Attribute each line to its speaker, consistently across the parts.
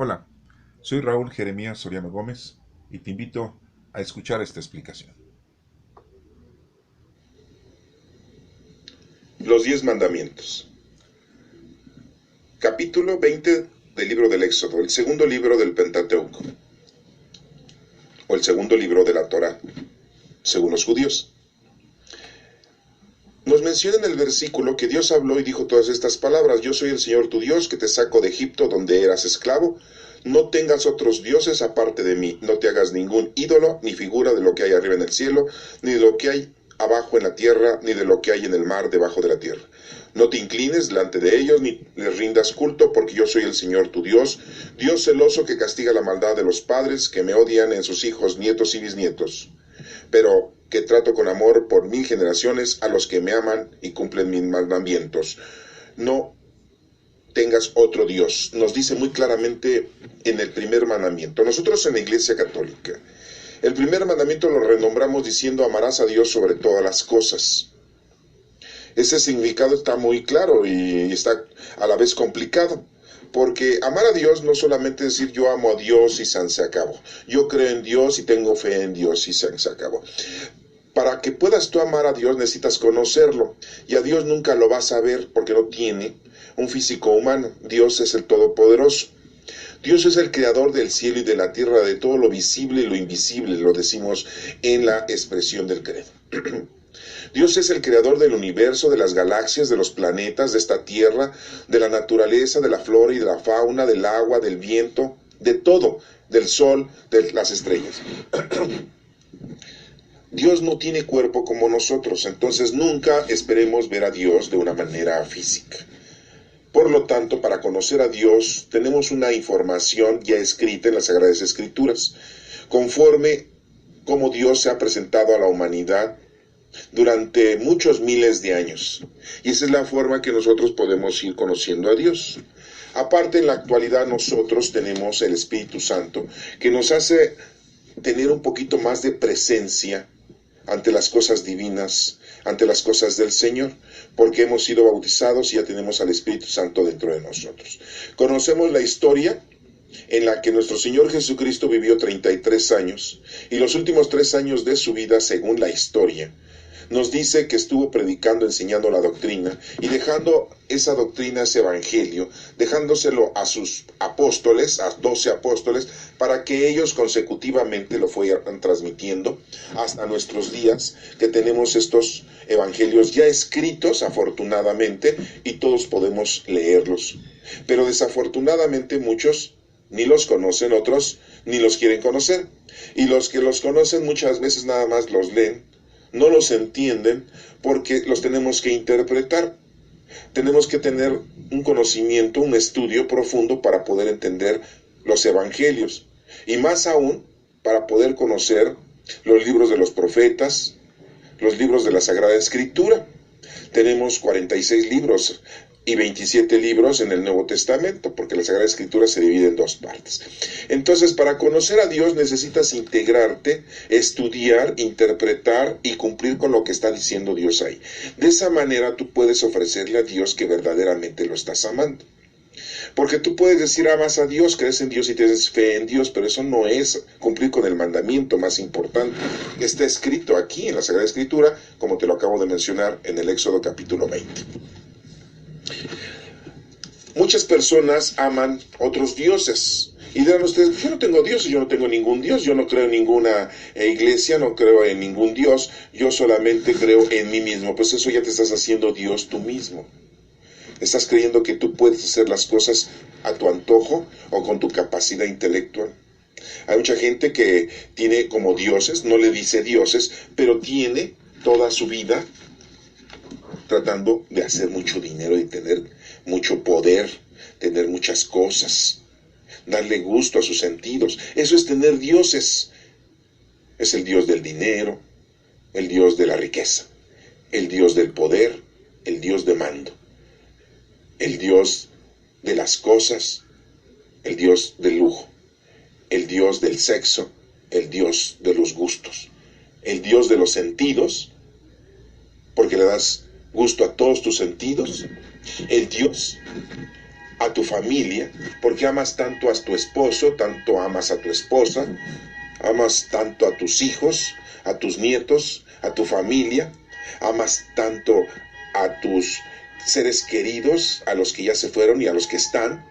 Speaker 1: Hola, soy Raúl Jeremías Soriano Gómez y te invito a escuchar esta explicación.
Speaker 2: Los 10 mandamientos. Capítulo 20 del libro del Éxodo, el segundo libro del Pentateuco, o el segundo libro de la Torá, según los judíos. Nos menciona en el versículo que Dios habló y dijo todas estas palabras: yo soy el Señor tu Dios, que te saco de Egipto, donde eras esclavo. No tengas otros dioses aparte de mí, no te hagas ningún ídolo, ni figura de lo que hay arriba en el cielo, ni de lo que hay abajo en la tierra, ni de lo que hay en el mar debajo de la tierra. No te inclines delante de ellos, ni les rindas culto, porque yo soy el Señor tu Dios, Dios celoso que castiga la maldad de los padres que me odian en sus hijos, nietos y bisnietos, pero que trato con amor por 1000 generaciones a los que me aman y cumplen mis mandamientos. No tengas otro Dios, nos dice muy claramente en el primer mandamiento. Nosotros en la Iglesia Católica, el primer mandamiento lo renombramos diciendo: amarás a Dios sobre todas las cosas. Ese significado está muy claro y está a la vez complicado, porque amar a Dios no solamente decir yo amo a Dios y se acabó, yo creo en Dios y tengo fe en Dios y se acabó. Para que puedas tú amar a Dios necesitas conocerlo, y a Dios nunca lo vas a ver porque no tiene un físico humano. Dios es el Todopoderoso. Dios es el creador del cielo y de la tierra, de todo lo visible y lo invisible, lo decimos en la expresión del credo. Dios es el creador del universo, de las galaxias, de los planetas, de esta tierra, de la naturaleza, de la flora y de la fauna, del agua, del viento, de todo, del sol, de las estrellas. Dios no tiene cuerpo como nosotros, entonces nunca esperemos ver a Dios de una manera física. Por lo tanto, para conocer a Dios tenemos una información ya escrita en las Sagradas Escrituras, conforme como Dios se ha presentado a la humanidad durante muchos miles de años. Y esa es la forma que nosotros podemos ir conociendo a Dios. Aparte, en la actualidad nosotros tenemos el Espíritu Santo, que nos hace tener un poquito más de presencia ante las cosas divinas, ante las cosas del Señor, porque hemos sido bautizados y ya tenemos al Espíritu Santo dentro de nosotros. Conocemos la historia en la que nuestro Señor Jesucristo vivió 33 años, y los últimos 3 años de su vida, según la historia, nos dice que estuvo predicando, enseñando la doctrina y dejando esa doctrina, ese evangelio, dejándoselo a sus apóstoles, a 12 apóstoles, para que ellos consecutivamente lo fueran transmitiendo hasta nuestros días, que tenemos estos evangelios ya escritos, afortunadamente, y todos podemos leerlos. Pero desafortunadamente muchos ni los conocen, otros ni los quieren conocer, y los que los conocen muchas veces nada más los leen, no los entienden, porque los tenemos que interpretar. Tenemos que tener un conocimiento, un estudio profundo para poder entender los evangelios, y más aún para poder conocer los libros de los profetas, los libros de la Sagrada Escritura. Tenemos 46 libros y 27 libros en el Nuevo Testamento, porque la Sagrada Escritura se divide en 2 partes. Entonces, para conocer a Dios necesitas integrarte, estudiar, interpretar y cumplir con lo que está diciendo Dios ahí. De esa manera tú puedes ofrecerle a Dios que verdaderamente lo estás amando. Porque tú puedes decir amas a Dios, crees en Dios y tienes fe en Dios, pero eso no es cumplir con el mandamiento más importante que está escrito aquí en la Sagrada Escritura, como te lo acabo de mencionar en el Éxodo capítulo 20. Muchas personas aman otros dioses. Y dirán ustedes: yo no tengo dioses, yo no tengo ningún Dios, yo no creo en ninguna iglesia, no creo en ningún Dios, yo solamente creo en mí mismo. Pues eso ya te estás haciendo Dios tú mismo. Estás creyendo que tú puedes hacer las cosas a tu antojo o con tu capacidad intelectual. Hay mucha gente que tiene como dioses, no le dice dioses, pero tiene toda su vida tratando de hacer mucho dinero y tener mucho poder, tener muchas cosas, darle gusto a sus sentidos. Eso es tener dioses. Es el Dios del dinero, el Dios de la riqueza, el Dios del poder, el Dios de mando, el Dios de las cosas, el Dios del lujo, el Dios del sexo, el Dios de los gustos, el Dios de los sentidos, porque le das gusto a todos tus sentidos, el Dios a tu familia, porque amas tanto a tu esposo, tanto amas a tu esposa, amas tanto a tus hijos, a tus nietos, a tu familia, amas tanto a tus seres queridos, a los que ya se fueron y a los que están.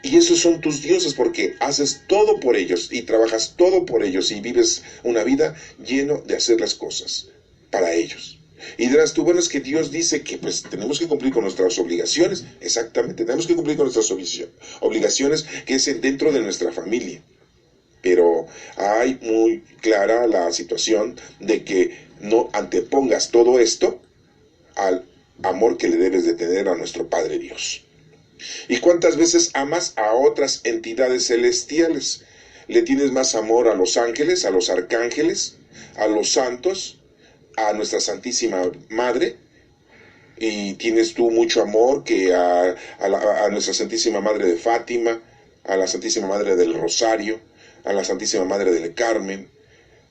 Speaker 2: Y esos son tus dioses porque haces todo por ellos y trabajas todo por ellos y vives una vida lleno de hacer las cosas para ellos. Y dirás tú, bueno, es que Dios dice que pues tenemos que cumplir con nuestras obligaciones. Exactamente, tenemos que cumplir con nuestras obligaciones que es dentro de nuestra familia. Pero hay muy clara la situación de que no antepongas todo esto al amor que le debes de tener a nuestro Padre Dios. ¿Y cuántas veces amas a otras entidades celestiales? ¿Le tienes más amor a los ángeles, a los arcángeles, a los santos, a nuestra Santísima Madre? ¿Y tienes tú mucho amor que a nuestra Santísima Madre de Fátima, a la Santísima Madre del Rosario, a la Santísima Madre del Carmen,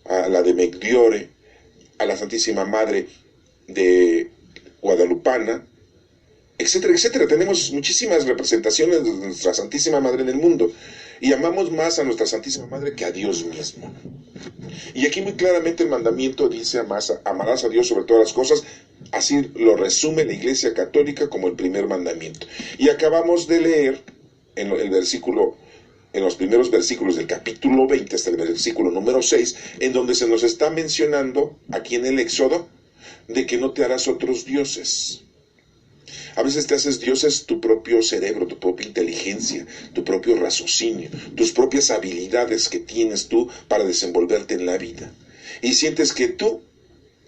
Speaker 2: a la de Meggiore, a la Santísima Madre de Guadalupana, etcétera, etcétera? Tenemos muchísimas representaciones de nuestra Santísima Madre en el mundo y amamos más a nuestra Santísima Madre que a Dios mismo. Y aquí muy claramente el mandamiento dice: amarás a Dios sobre todas las cosas. Así lo resume la Iglesia Católica como el primer mandamiento. Y acabamos de leer en los primeros versículos del capítulo 20 hasta el versículo número 6, en donde se nos está mencionando aquí en el Éxodo de que no te harás otros dioses. A veces te haces dioses tu propio cerebro, tu propia inteligencia, tu propio raciocinio, tus propias habilidades que tienes tú para desenvolverte en la vida. Y sientes que tú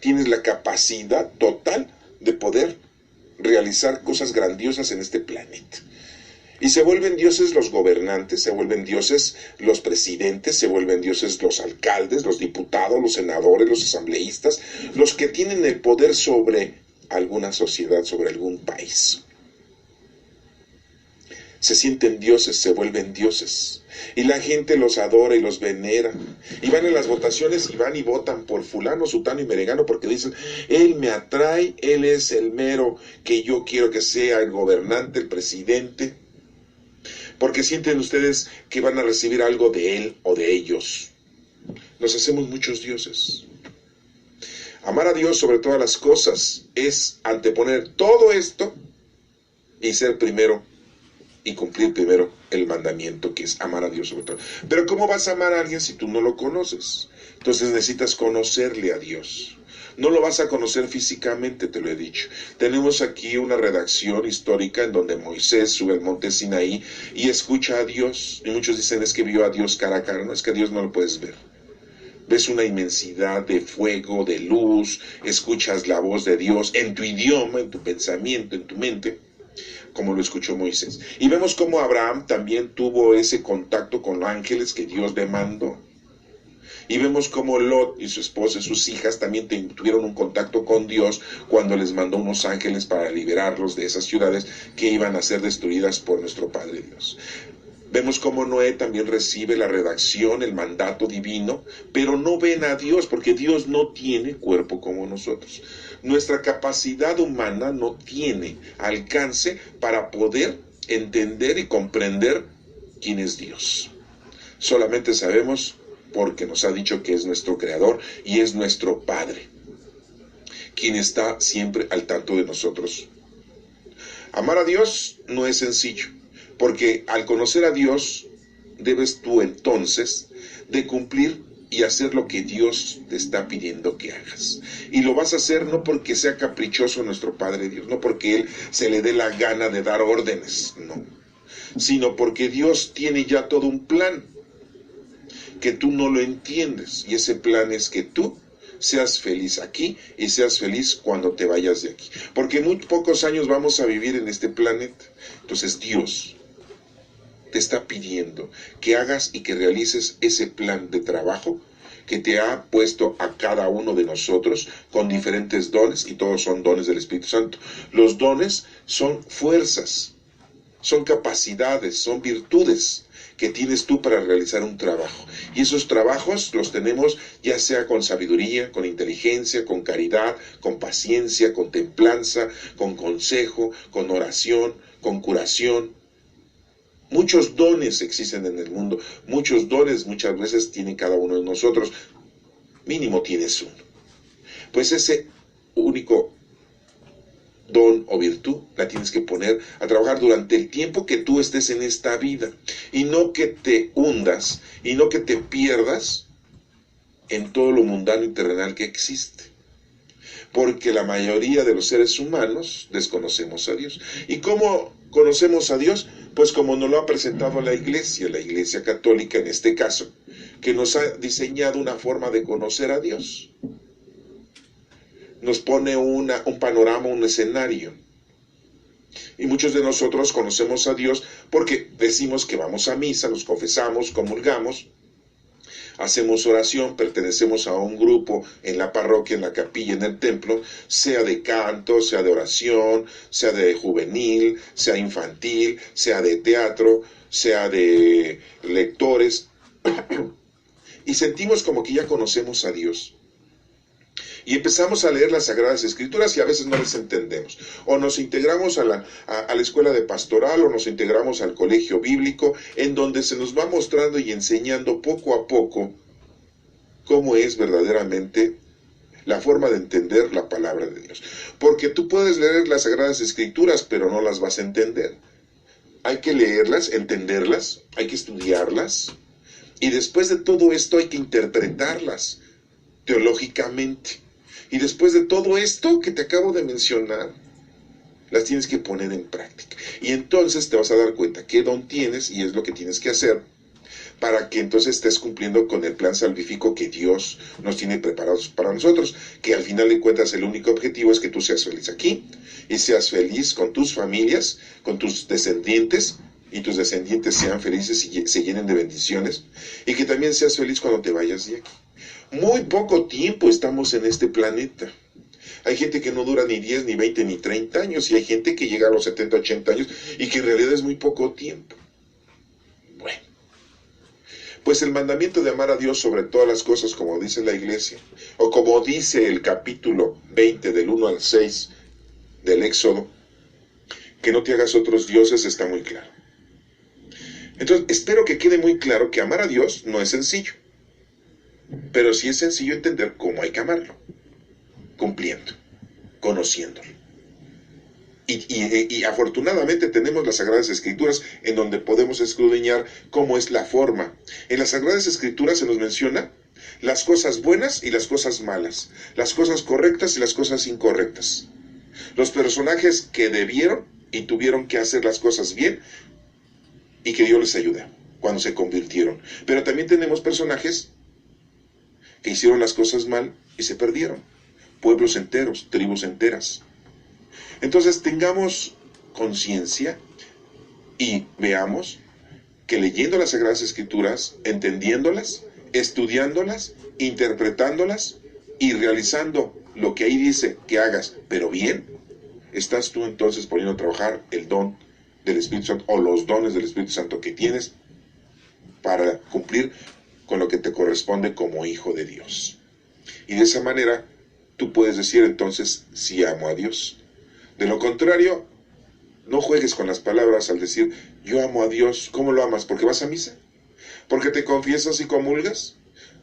Speaker 2: tienes la capacidad total de poder realizar cosas grandiosas en este planeta. Y se vuelven dioses los gobernantes, se vuelven dioses los presidentes, se vuelven dioses los alcaldes, los diputados, los senadores, los asambleístas, los que tienen el poder sobre alguna sociedad, sobre algún país. Se sienten dioses, se vuelven dioses. Y la gente los adora y los venera. Y van en las votaciones y van y votan por fulano, sutano y merengano porque dicen: él me atrae, él es el mero que yo quiero que sea el gobernante, el presidente. Porque sienten ustedes que van a recibir algo de él o de ellos. Nos hacemos muchos dioses. Amar a Dios sobre todas las cosas es anteponer todo esto y ser primero y cumplir primero el mandamiento, que es amar a Dios sobre todo. Pero ¿cómo vas a amar a alguien si tú no lo conoces? Entonces necesitas conocerle a Dios. No lo vas a conocer físicamente, te lo he dicho. Tenemos aquí una redacción histórica en donde Moisés sube al monte Sinaí y escucha a Dios. Y muchos dicen: es que vio a Dios cara a cara. No, es que a Dios no lo puedes ver. Ves una inmensidad de fuego, de luz, escuchas la voz de Dios en tu idioma, en tu pensamiento, en tu mente, como lo escuchó Moisés. Y vemos cómo Abraham también tuvo ese contacto con ángeles que Dios le mandó. Y vemos cómo Lot y su esposa y sus hijas también tuvieron un contacto con Dios cuando les mandó unos ángeles para liberarlos de esas ciudades que iban a ser destruidas por nuestro Padre Dios. Vemos cómo Noé también recibe la redacción, el mandato divino, pero no ven a Dios porque Dios no tiene cuerpo como nosotros. Nuestra capacidad humana no tiene alcance para poder entender y comprender quién es Dios. Solamente sabemos porque nos ha dicho que es nuestro Creador y es nuestro Padre, quien está siempre al tanto de nosotros. Amar a Dios no es sencillo, porque al conocer a Dios debes tú entonces de cumplir y hacer lo que Dios te está pidiendo que hagas. Y lo vas a hacer no porque sea caprichoso nuestro Padre Dios, no porque Él se le dé la gana de dar órdenes, no, sino porque Dios tiene ya todo un plan que tú no lo entiendes, y ese plan es que tú seas feliz aquí y seas feliz cuando te vayas de aquí, porque muy pocos años vamos a vivir en este planeta. Entonces Dios te está pidiendo que hagas y que realices ese plan de trabajo que te ha puesto a cada uno de nosotros con diferentes dones, y todos son dones del Espíritu Santo. Los dones son fuerzas, son capacidades, son virtudes que tienes tú para realizar un trabajo. Y esos trabajos los tenemos ya sea con sabiduría, con inteligencia, con caridad, con paciencia, con templanza, con consejo, con oración, con curación, Muchos dones existen en el mundo, muchos dones muchas veces tiene cada uno de nosotros, mínimo tienes uno. Pues ese único don o virtud la tienes que poner a trabajar durante el tiempo que tú estés en esta vida, y no que te hundas y no que te pierdas en todo lo mundano y terrenal que existe, porque la mayoría de los seres humanos desconocemos a Dios. ¿Y cómo conocemos a Dios? Pues como nos lo ha presentado la Iglesia Católica en este caso, que nos ha diseñado una forma de conocer a Dios. Nos pone un panorama, un escenario. Y muchos de nosotros conocemos a Dios porque decimos que vamos a misa, nos confesamos, comulgamos, hacemos oración, pertenecemos a un grupo en la parroquia, en la capilla, en el templo, sea de canto, sea de oración, sea de juvenil, sea infantil, sea de teatro, sea de lectores, y sentimos como que ya conocemos a Dios. Y empezamos a leer las Sagradas Escrituras y a veces no las entendemos. O nos integramos a la escuela de pastoral, o nos integramos al colegio bíblico, en donde se nos va mostrando y enseñando poco a poco cómo es verdaderamente la forma de entender la palabra de Dios. Porque tú puedes leer las Sagradas Escrituras, pero no las vas a entender. Hay que leerlas, entenderlas, hay que estudiarlas, y después de todo esto hay que interpretarlas teológicamente. Y después de todo esto que te acabo de mencionar, las tienes que poner en práctica. Y entonces te vas a dar cuenta qué don tienes y es lo que tienes que hacer para que entonces estés cumpliendo con el plan salvífico que Dios nos tiene preparados para nosotros, que al final de cuentas el único objetivo es que tú seas feliz aquí y seas feliz con tus familias, con tus descendientes, y tus descendientes sean felices y se llenen de bendiciones, y que también seas feliz cuando te vayas de aquí. Muy poco tiempo estamos en este planeta. Hay gente que no dura ni 10, ni 20, ni 30 años, y hay gente que llega a los 70, 80 años, y que en realidad es muy poco tiempo. Bueno, pues el mandamiento de amar a Dios sobre todas las cosas, como dice la Iglesia, o como dice el capítulo 20 del 1 al 6 del Éxodo, que no te hagas otros dioses, está muy claro. Entonces, espero que quede muy claro que amar a Dios no es sencillo, pero sí es sencillo entender cómo hay que amarlo, cumpliendo, conociéndolo. Y afortunadamente tenemos las Sagradas Escrituras en donde podemos escudriñar cómo es la forma. En las Sagradas Escrituras se nos menciona las cosas buenas y las cosas malas, las cosas correctas y las cosas incorrectas. Los personajes que debieron y tuvieron que hacer las cosas bien y que Dios les ayude cuando se convirtieron. Pero también tenemos personajes que hicieron las cosas mal y se perdieron. Pueblos enteros, tribus enteras. Entonces tengamos conciencia y veamos que leyendo las Sagradas Escrituras, entendiéndolas, estudiándolas, interpretándolas y realizando lo que ahí dice que hagas, pero bien, estás tú entonces poniendo a trabajar el don del Espíritu Santo o los dones del Espíritu Santo que tienes para cumplir con lo que te corresponde como hijo de Dios. Y de esa manera tú puedes decir entonces, sí amo a Dios. De lo contrario, no juegues con las palabras al decir, yo amo a Dios. ¿Cómo lo amas? ¿Porque vas a misa? ¿Porque te confiesas y comulgas?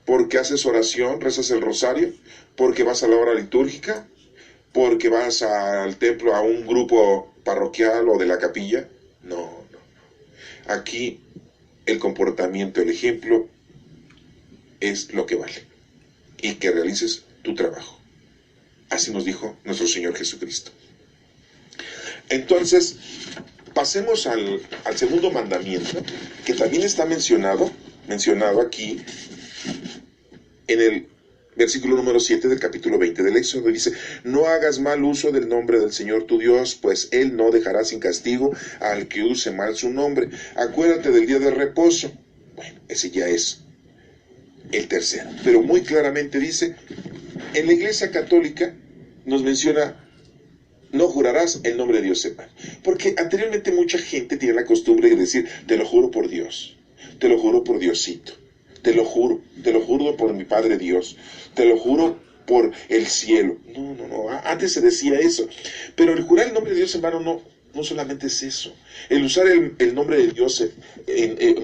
Speaker 2: ¿Porque haces oración, rezas el rosario? ¿Porque vas a la hora litúrgica? ¿Porque vas al templo a un grupo parroquial o de la capilla? No. Aquí el comportamiento, el ejemplo es lo que vale. Y que realices tu trabajo. Así nos dijo nuestro Señor Jesucristo. Entonces, pasemos al segundo mandamiento, que también está mencionado aquí en el versículo número 7 del capítulo 20 del Éxodo. Dice, no hagas mal uso del nombre del Señor tu Dios, pues Él no dejará sin castigo al que use mal su nombre. Acuérdate del día de reposo. Bueno, ese ya es el tercero. Pero muy claramente dice, en la Iglesia Católica nos menciona, no jurarás el nombre de Dios en vano. Porque anteriormente mucha gente tiene la costumbre de decir, te lo juro por Dios, te lo juro por Diosito, te lo juro por mi Padre Dios, te lo juro por el cielo. No, antes se decía eso. Pero el jurar el nombre de Dios en vano No solamente es eso. El usar el nombre de Dios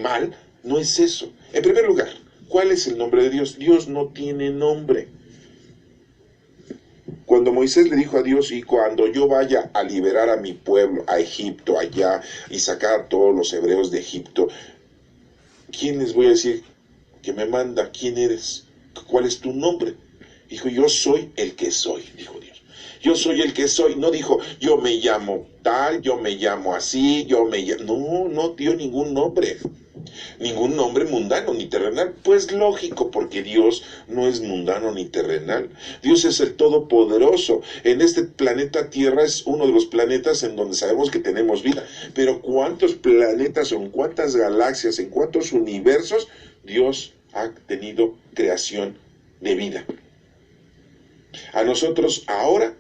Speaker 2: mal no es eso. En primer lugar, ¿cuál es el nombre de Dios? Dios no tiene nombre. Cuando Moisés le dijo a Dios, y cuando yo vaya a liberar a mi pueblo, a Egipto, allá, y sacar a todos los hebreos de Egipto, ¿quién les voy a decir que me manda? ¿Quién eres? ¿Cuál es tu nombre? Dijo, yo soy el que soy, dijo Dios. Yo soy el que soy. No dijo, yo me llamo tal, yo me llamo así, yo me llamo... No, no dio ningún nombre. Ningún nombre mundano ni terrenal. Pues lógico, porque Dios no es mundano ni terrenal. Dios es el Todopoderoso. En este planeta Tierra es uno de los planetas en donde sabemos que tenemos vida. Pero ¿cuántos planetas o en cuántas galaxias, en cuántos universos Dios ha tenido creación de vida? A nosotros ahora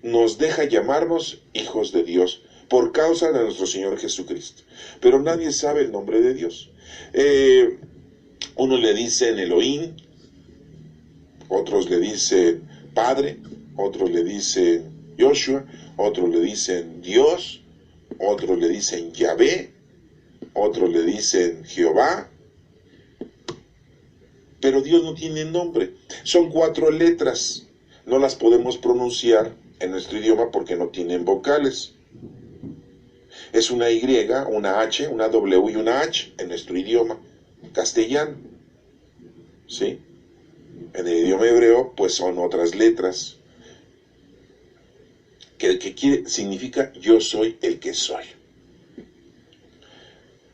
Speaker 2: nos deja llamarnos hijos de Dios por causa de nuestro Señor Jesucristo. Pero nadie sabe el nombre de Dios. Uno le dicen Elohim, otros le dicen Padre, otros le dicen Joshua, otros le dicen Dios, otros le dicen Yahvé, otros le dicen Jehová. Pero Dios no tiene nombre. Son 4 letras. No las podemos pronunciar en nuestro idioma porque no tienen vocales. Es una Y, una H, una W y una H en nuestro idioma castellano. ¿Sí? En el idioma hebreo, pues son otras letras. Que significa yo soy el que soy.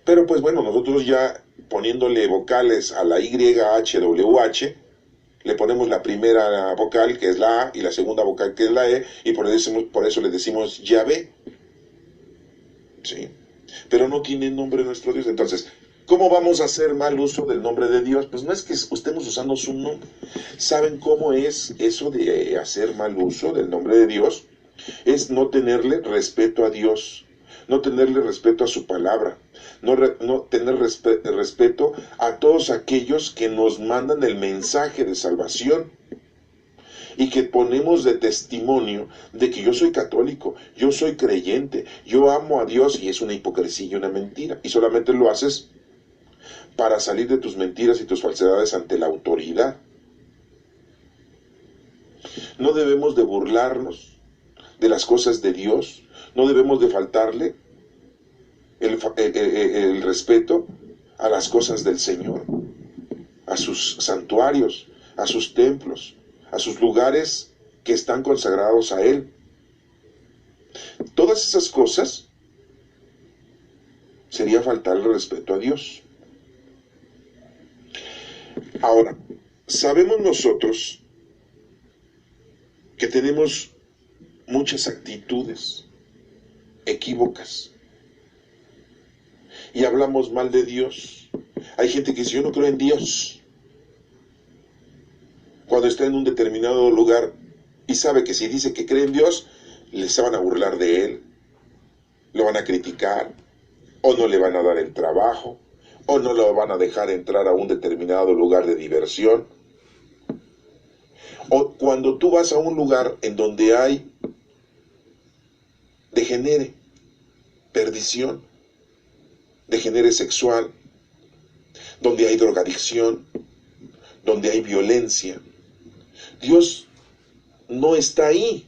Speaker 2: Pero pues bueno, nosotros ya poniéndole vocales a la Y, H, W, H, le ponemos la primera vocal, que es la A, y la segunda vocal, que es la E, y por eso le decimos Yahvé. ¿Sí? Pero no tiene nombre nuestro Dios. Entonces, ¿cómo vamos a hacer mal uso del nombre de Dios? Pues no es que estemos usando su nombre. ¿Saben cómo es eso de hacer mal uso del nombre de Dios? Es no tenerle respeto a Dios, no tenerle respeto a su palabra, no tener respeto a todos aquellos que nos mandan el mensaje de salvación y que ponemos de testimonio de que yo soy católico, yo soy creyente, yo amo a Dios, y es una hipocresía y una mentira, y solamente lo haces para salir de tus mentiras y tus falsedades ante la autoridad. No debemos de burlarnos de las cosas de Dios, no debemos de faltarle el respeto a las cosas del Señor, a sus santuarios, a sus templos, a sus lugares que están consagrados a Él. Todas esas cosas sería faltarle respeto a Dios. Ahora, sabemos nosotros que tenemos muchas actitudes equívocas y hablamos mal de Dios. Hay gente que dice, yo no creo en Dios, cuando está en un determinado lugar y sabe que si dice que cree en Dios, les van a burlar de él, lo van a criticar, o no le van a dar el trabajo, o no lo van a dejar entrar a un determinado lugar de diversión. O cuando tú vas a un lugar en donde hay degenere, perdición, degenere sexual, donde hay drogadicción, donde hay violencia, Dios no está ahí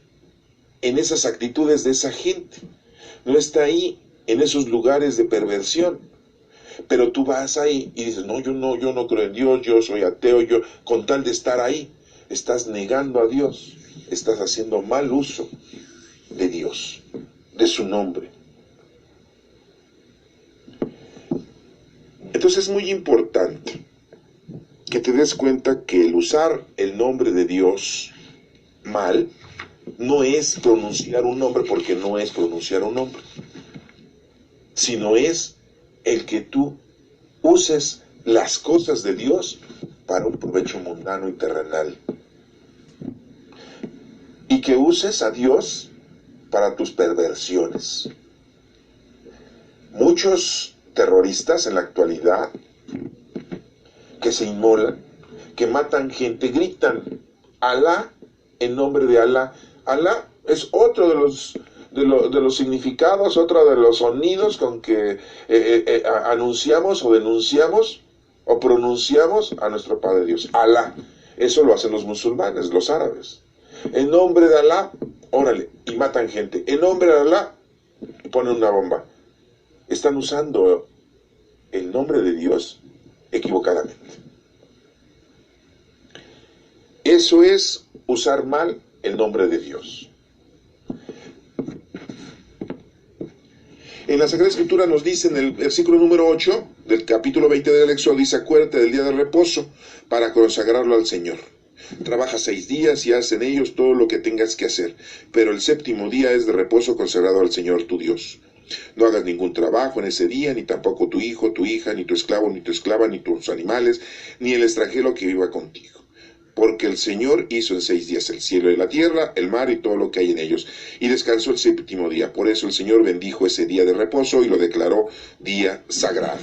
Speaker 2: en esas actitudes de esa gente, no está ahí en esos lugares de perversión. Pero tú vas ahí y dices, no, yo no creo en Dios, yo soy ateo, yo, con tal de estar ahí, estás negando a Dios, estás haciendo mal uso de Dios, de su nombre. Entonces es muy importante que te des cuenta que el usar el nombre de Dios mal no es pronunciar un nombre, porque no es pronunciar un nombre, sino es el que tú uses las cosas de Dios para un provecho mundano y terrenal, y que uses a Dios para tus perversiones. Muchos terroristas en la actualidad que se inmolan, que matan gente, gritan Alá en nombre de Alá. Alá es otro de los significados, otro de los sonidos con que anunciamos o denunciamos o pronunciamos a nuestro Padre Dios, Alá. Eso lo hacen los musulmanes, los árabes. En nombre de Alá, órale, y matan gente. En nombre de Alá, ponen una bomba. Están usando el nombre de Dios equivocadamente. Eso es usar mal el nombre de Dios. En la Sagrada Escritura nos dice en el versículo número 8 del capítulo 20 del Éxodo, dice: acuérdate del día de reposo para consagrarlo al Señor. Trabaja 6 días y haz en ellos todo lo que tengas que hacer, pero el séptimo día es de reposo consagrado al Señor tu Dios. No hagas ningún trabajo en ese día, ni tampoco tu hijo, tu hija, ni tu esclavo, ni tu esclava, ni tus animales, ni el extranjero que viva contigo. Porque el Señor hizo en 6 días el cielo y la tierra, el mar y todo lo que hay en ellos, y descansó el séptimo día. Por eso el Señor bendijo ese día de reposo y lo declaró día sagrado.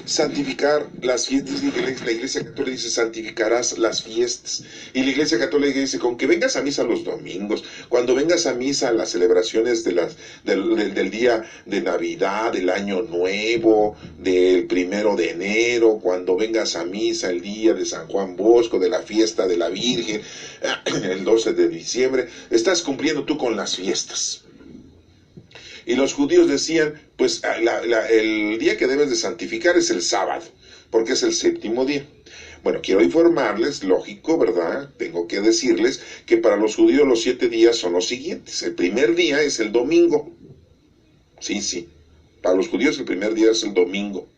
Speaker 2: Santificar las fiestas, la Iglesia Católica dice: santificarás las fiestas. Y la Iglesia Católica dice: con que vengas a misa los domingos, cuando vengas a misa a las celebraciones del día de Navidad, del Año Nuevo, del 1 de enero, cuando vengas a misa el día de San Juan Bosco, de la fiesta de la Virgen, el 12 de diciembre, estás cumpliendo tú con las fiestas. Y los judíos decían: pues el día que debes de santificar es el sábado, porque es el séptimo día. Bueno, quiero informarles, lógico, ¿verdad? Tengo que decirles que para los judíos los 7 días son los siguientes. El primer día es el domingo. Sí. Para los judíos el primer día es el domingo.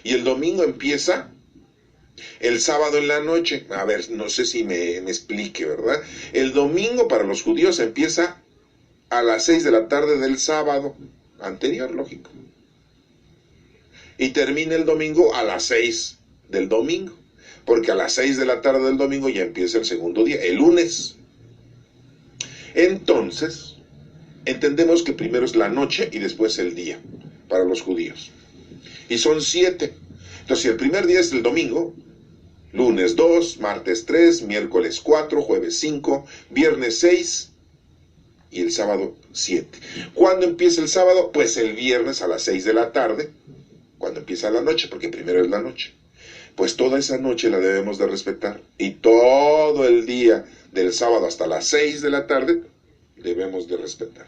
Speaker 2: Y el domingo empieza el sábado en la noche. A ver, no sé si me explique, ¿verdad? El domingo para los judíos empieza a las 6 de la tarde del sábado anterior, lógico. Y termina el domingo a las 6 del domingo. Porque a las 6 de la tarde del domingo ya empieza el segundo día, el lunes. Entonces, entendemos que primero es la noche y después el día, para los judíos. Y son 7. Entonces, si el primer día es el domingo, lunes 2, martes 3, miércoles 4, jueves 5, viernes 6 y el sábado 7. ¿Cuándo empieza el sábado? Pues el viernes a las 6 de la tarde, cuando empieza la noche, porque primero es la noche. Pues toda esa noche la debemos de respetar. Y todo el día del sábado hasta las 6 de la tarde debemos de respetar.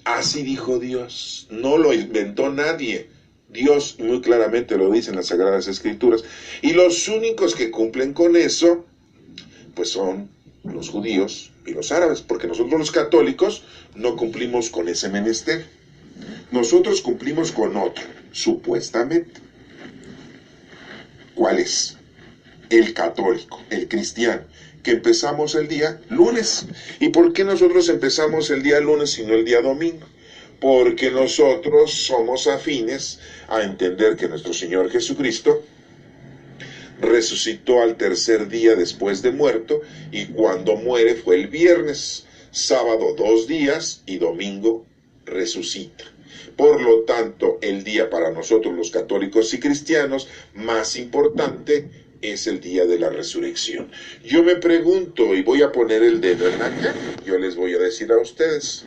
Speaker 2: Así dijo Dios, no lo inventó nadie. Dios muy claramente lo dice en las Sagradas Escrituras. Y los únicos que cumplen con eso, pues son los judíos y los árabes, porque nosotros los católicos no cumplimos con ese menester. Nosotros cumplimos con otro, supuestamente. ¿Cuál es? El católico, el cristiano, que empezamos el día lunes. ¿Y por qué nosotros empezamos el día lunes y no el día domingo? Porque nosotros somos afines a entender que nuestro Señor Jesucristo resucitó al tercer día después de muerto, y cuando muere fue el viernes, sábado 2 días y domingo resucita. Por lo tanto, el día para nosotros los católicos y cristianos más importante es el día de la resurrección. Yo me pregunto, y voy a poner el dedo en acá, yo les voy a decir a ustedes: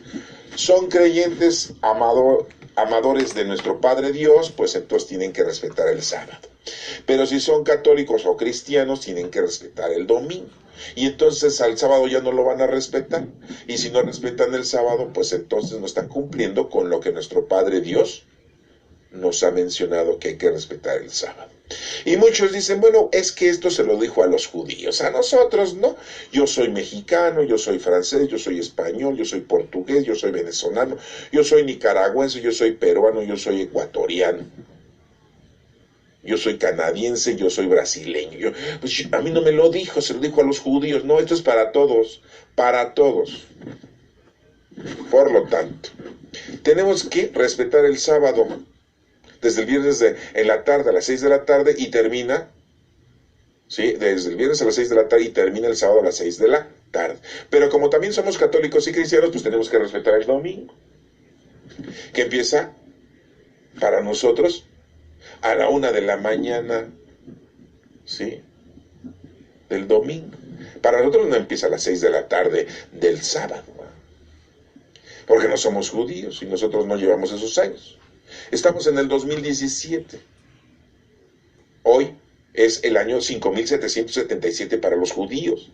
Speaker 2: ¿son creyentes amadores de nuestro Padre Dios? Pues entonces tienen que respetar el sábado. Pero si son católicos o cristianos, tienen que respetar el domingo. Y entonces al sábado ya no lo van a respetar. Y si no respetan el sábado, pues entonces no están cumpliendo con lo que nuestro Padre Dios nos ha mencionado, que hay que respetar el sábado. Y muchos dicen: bueno, es que esto se lo dijo a los judíos, a nosotros no. Yo soy mexicano, yo soy francés, yo soy español, yo soy portugués, yo soy venezolano, yo soy nicaragüense, yo soy peruano, yo soy ecuatoriano, yo soy canadiense, yo soy brasileño. Pues a mí no me lo dijo, se lo dijo a los judíos. No, esto es para todos, para todos. Por lo tanto, tenemos que respetar el sábado, desde el viernes en la tarde a las 6 de la tarde y termina, ¿sí? Desde el viernes a las 6 de la tarde y termina el sábado a las 6 de la tarde. Pero como también somos católicos y cristianos, pues tenemos que respetar el domingo, que empieza para nosotros a la 1 de la mañana, ¿sí? Del domingo. Para nosotros no empieza a las 6 de la tarde del sábado. porque no somos judíos y nosotros no llevamos esos años. Estamos en el 2017. Hoy es el año 5777 para los judíos.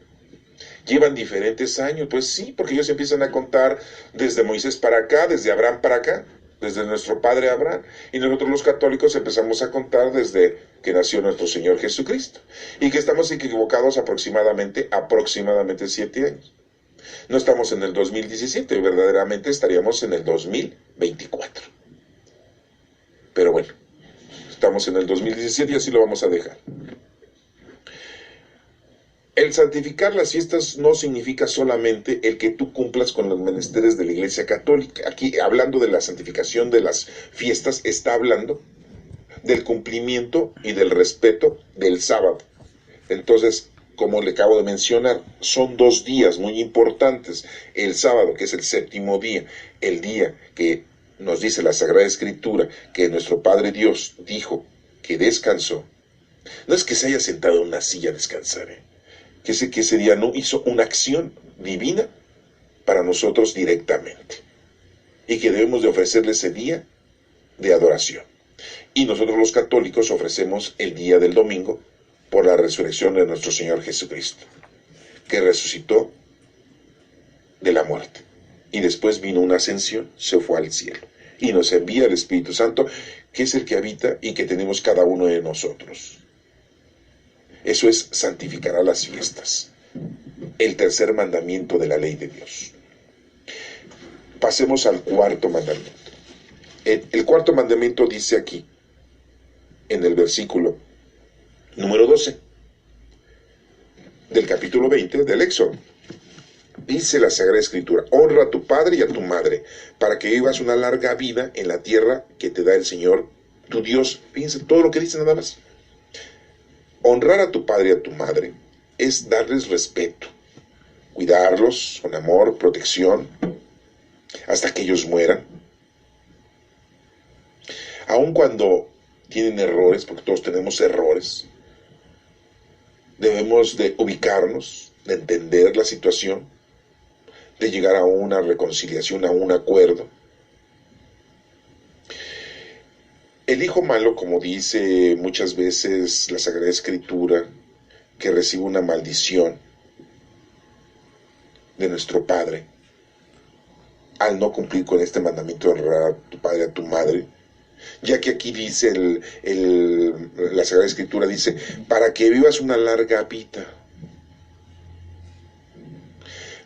Speaker 2: Llevan diferentes años, pues sí, porque ellos empiezan a contar desde Moisés para acá, desde Abraham para acá, desde nuestro padre Abraham, y nosotros los católicos empezamos a contar desde que nació nuestro Señor Jesucristo, y que estamos equivocados aproximadamente 7 años. No estamos en el 2017, verdaderamente estaríamos en el 2024. Pero bueno, estamos en el 2017 y así lo vamos a dejar. El santificar las fiestas no significa solamente el que tú cumplas con los menesteres de la Iglesia Católica. Aquí, hablando de la santificación de las fiestas, está hablando del cumplimiento y del respeto del sábado. Entonces, como le acabo de mencionar, son 2 días muy importantes. El sábado, que es el 7º día, el día que nos dice la Sagrada Escritura que nuestro Padre Dios dijo que descansó. No es que se haya sentado en una silla a descansar, que ese día no hizo una acción divina para nosotros directamente, y que debemos de ofrecerle ese día de adoración. Y nosotros los católicos ofrecemos el día del domingo por la resurrección de nuestro Señor Jesucristo, que resucitó de la muerte, y después vino una ascensión, se fue al cielo, y nos envía el Espíritu Santo, que es el que habita y que tenemos cada uno de nosotros. Eso es santificar a las fiestas, el tercer mandamiento de la ley de Dios. Pasemos al 4º mandamiento. El 4º mandamiento dice aquí, en el versículo número 12 del capítulo 20 del Éxodo. Dice la Sagrada Escritura: honra a tu padre y a tu madre, para que vivas una larga vida en la tierra que te da el Señor, tu Dios. Fíjense todo lo que dice nada más. Honrar a tu padre y a tu madre es darles respeto, cuidarlos con amor, protección, hasta que ellos mueran. Aun cuando tienen errores, porque todos tenemos errores, debemos de ubicarnos, de entender la situación, de llegar a una reconciliación, a un acuerdo. El hijo malo, como dice muchas veces la Sagrada Escritura, que recibe una maldición de nuestro Padre, al no cumplir con este mandamiento de honrar a tu padre y a tu madre, ya que aquí dice la Sagrada Escritura dice, para que vivas una larga vida.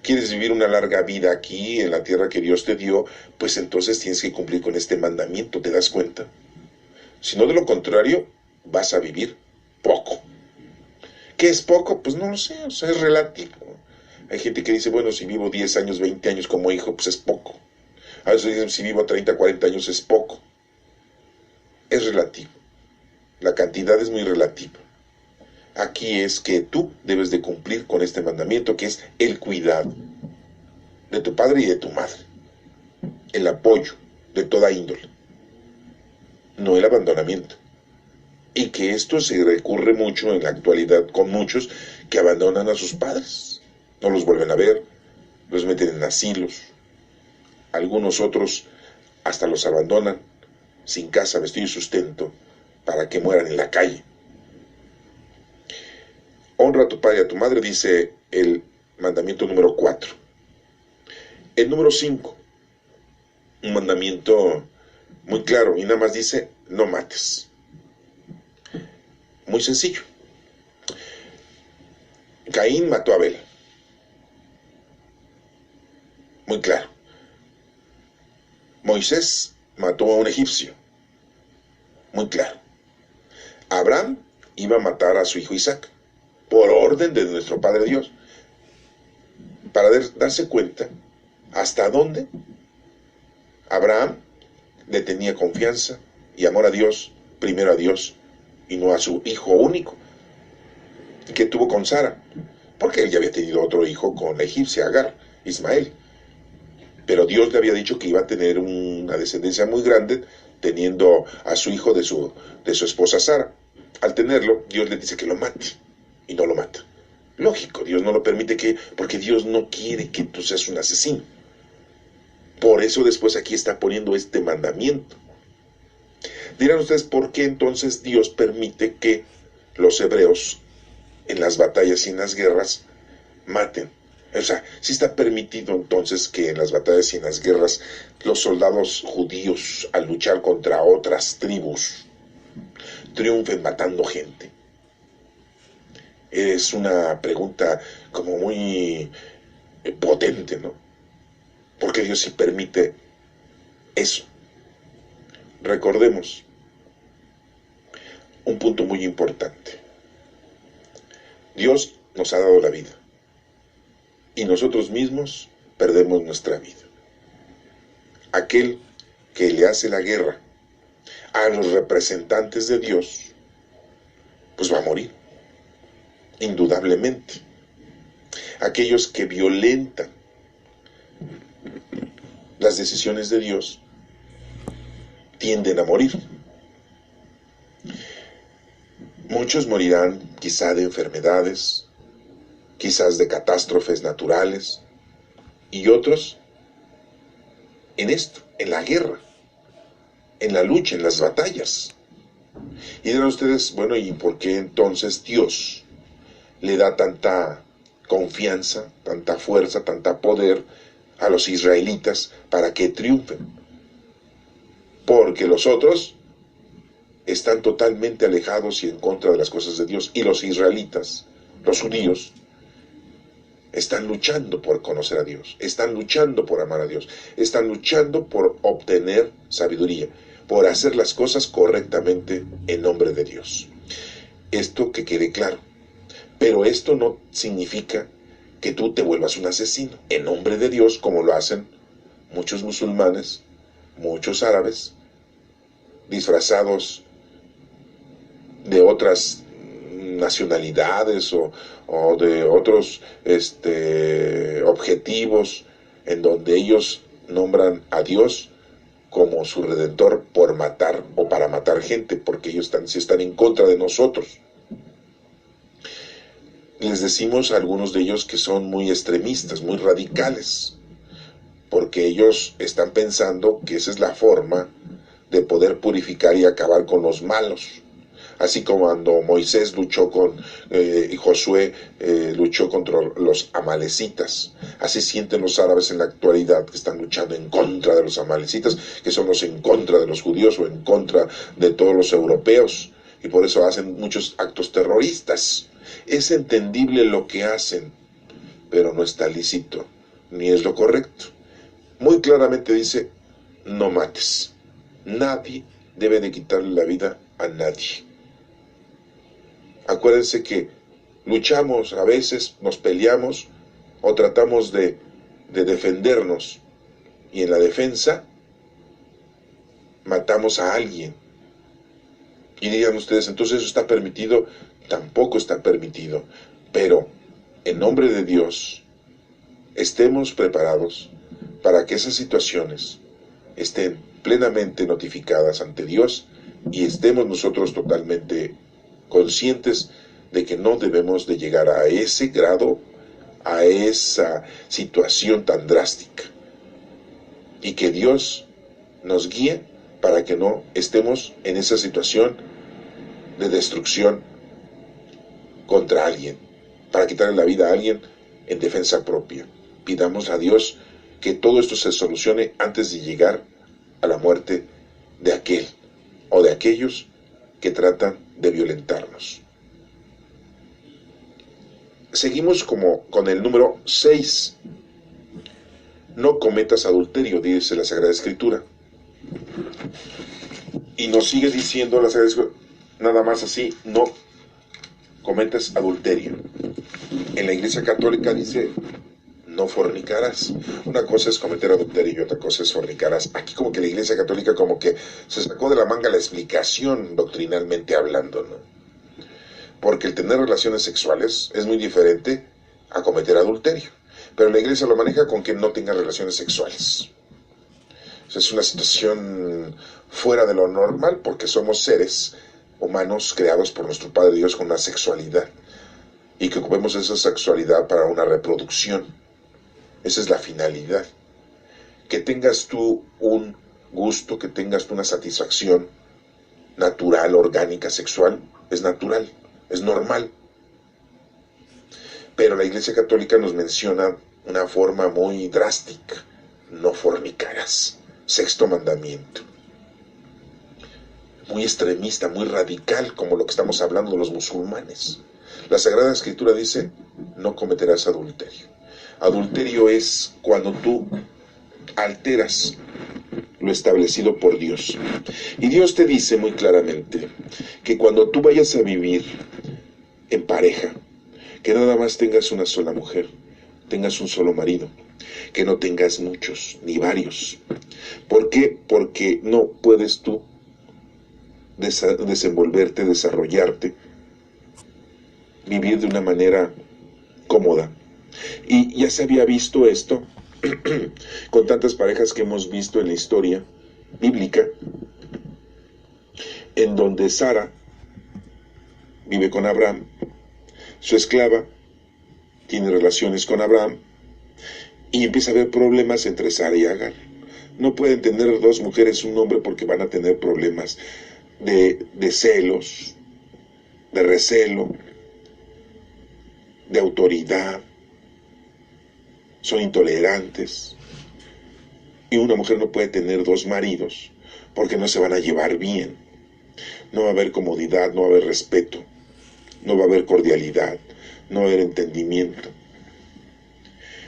Speaker 2: ¿Quieres vivir una larga vida aquí, en la tierra que Dios te dio? Pues entonces tienes que cumplir con este mandamiento, ¿te das cuenta? Si no, de lo contrario, vas a vivir poco. ¿Qué es poco? Pues no lo sé, o sea, es relativo. Hay gente que dice, bueno, si vivo 10 años, 20 años como hijo, pues es poco. A veces dicen, si vivo 30, 40 años es poco. Es relativo. La cantidad es muy relativa. Aquí es que tú debes de cumplir con este mandamiento, que es el cuidado de tu padre y de tu madre. El apoyo de toda índole. No el abandonamiento. Y que esto se recurre mucho en la actualidad con muchos que abandonan a sus padres. No los vuelven a ver, los meten en asilos. Algunos otros hasta los abandonan sin casa, vestido y sustento para que mueran en la calle. Honra a tu padre y a tu madre, dice el mandamiento número 4. El número 5, un mandamiento muy claro, y nada más dice, no mates. Muy sencillo. Caín mató a Abel. Muy claro. Moisés mató a un egipcio. Muy claro. Abraham iba a matar a su hijo Isaac, por orden de nuestro Padre Dios, para darse cuenta hasta dónde Abraham le tenía confianza y amor a Dios, primero a Dios, y no a su hijo único, que tuvo con Sara, porque él ya había tenido otro hijo con la egipcia, Agar, Ismael. Pero Dios le había dicho que iba a tener una descendencia muy grande, teniendo a su hijo de su esposa Sara. Al tenerlo, Dios le dice que lo mate, y no lo mata. Lógico, Dios no lo permite porque Dios no quiere que tú seas un asesino. Por eso después aquí está poniendo este mandamiento. Dirán ustedes, ¿por qué entonces Dios permite que los hebreos en las batallas y en las guerras maten? O sea, sí está permitido entonces que en las batallas y en las guerras los soldados judíos, al luchar contra otras tribus, triunfen matando gente. Es una pregunta como muy potente, ¿no? Porque Dios sí permite eso. Recordemos un punto muy importante. Dios nos ha dado la vida y nosotros mismos perdemos nuestra vida. Aquel que le hace la guerra a los representantes de Dios, pues va a morir, indudablemente. Aquellos que violentan las decisiones de Dios tienden a morir. Muchos morirán quizá de enfermedades, quizás de catástrofes naturales, y otros en esto, en la guerra, en la lucha, en las batallas. Y dirán ustedes, bueno, ¿y por qué entonces Dios le da tanta confianza, tanta fuerza, tanta poder a los israelitas para que triunfen? Porque los otros están totalmente alejados y en contra de las cosas de Dios. Y los israelitas, los judíos, están luchando por conocer a Dios, están luchando por amar a Dios, están luchando por obtener sabiduría, por hacer las cosas correctamente en nombre de Dios. Esto que quede claro. Pero esto no significa que tú te vuelvas un asesino en nombre de Dios, como lo hacen muchos musulmanes, muchos árabes, disfrazados de otras nacionalidades o de otros objetivos, en donde ellos nombran a Dios como su redentor por matar o para matar gente, porque ellos sí están en contra de nosotros. Les decimos a algunos de ellos que son muy extremistas, muy radicales, porque ellos están pensando que esa es la forma de poder purificar y acabar con los malos. Así como cuando Moisés luchó y Josué luchó contra los amalecitas. Así sienten los árabes en la actualidad, que están luchando en contra de los amalecitas, que son los en contra de los judíos o en contra de todos los europeos. Y por eso hacen muchos actos terroristas. Es entendible lo que hacen, pero no está lícito, ni es lo correcto. Muy claramente dice, no mates. Nadie debe de quitarle la vida a nadie. Acuérdense que luchamos, a veces nos peleamos o tratamos de defendernos, y en la defensa matamos a alguien. Y digan ustedes, entonces eso está permitido. Tampoco está permitido, pero en nombre de Dios estemos preparados para que esas situaciones estén plenamente notificadas ante Dios y estemos nosotros totalmente conscientes de que no debemos de llegar a ese grado, a esa situación tan drástica, y que Dios nos guíe para que no estemos en esa situación de destrucción contra alguien, para quitarle la vida a alguien en defensa propia. Pidamos a Dios que todo esto se solucione antes de llegar a la muerte de aquel o de aquellos que tratan de violentarnos. Seguimos con el número 6. No cometas adulterio, dice la Sagrada Escritura. Y nos sigue diciendo la Sagrada Escritura, nada más así, no cometas adulterio. En la Iglesia Católica dice, no fornicarás. Una cosa es cometer adulterio y otra cosa es fornicarás. Aquí como que la Iglesia Católica como que se sacó de la manga la explicación doctrinalmente hablando, ¿no? Porque el tener relaciones sexuales es muy diferente a cometer adulterio. Pero la Iglesia lo maneja con que no tenga relaciones sexuales. O sea, es una situación fuera de lo normal, porque somos seres humanos creados por nuestro Padre Dios con una sexualidad, y que ocupemos esa sexualidad para una reproducción. Esa es la finalidad. que tengas tú un gusto, que tengas tú una satisfacción natural, orgánica, sexual, es natural, es normal. Pero la Iglesia Católica nos menciona una forma muy drástica: no fornicarás, sexto mandamiento. Muy extremista, muy radical, como lo que estamos hablando de los musulmanes. La Sagrada Escritura dice: no cometerás adulterio. Adulterio es cuando tú alteras lo establecido por Dios. Y Dios te dice muy claramente que cuando tú vayas a vivir en pareja, que nada más tengas una sola mujer, tengas un solo marido, que no tengas muchos ni varios. ¿Por qué? Porque no puedes tú desenvolverte, desarrollarte, vivir de una manera cómoda. Y ya se había visto esto con tantas parejas que hemos visto en la historia bíblica, en donde Sara vive con Abraham, su esclava tiene relaciones con Abraham, y empieza a haber problemas entre Sara y Agar. No pueden tener dos mujeres un hombre porque van a tener problemas de celos, de recelo, de autoridad. Son intolerantes. Y una mujer no puede tener dos maridos porque no se van a llevar bien. No va a haber comodidad, no va a haber respeto, no va a haber cordialidad, no va a haber entendimiento.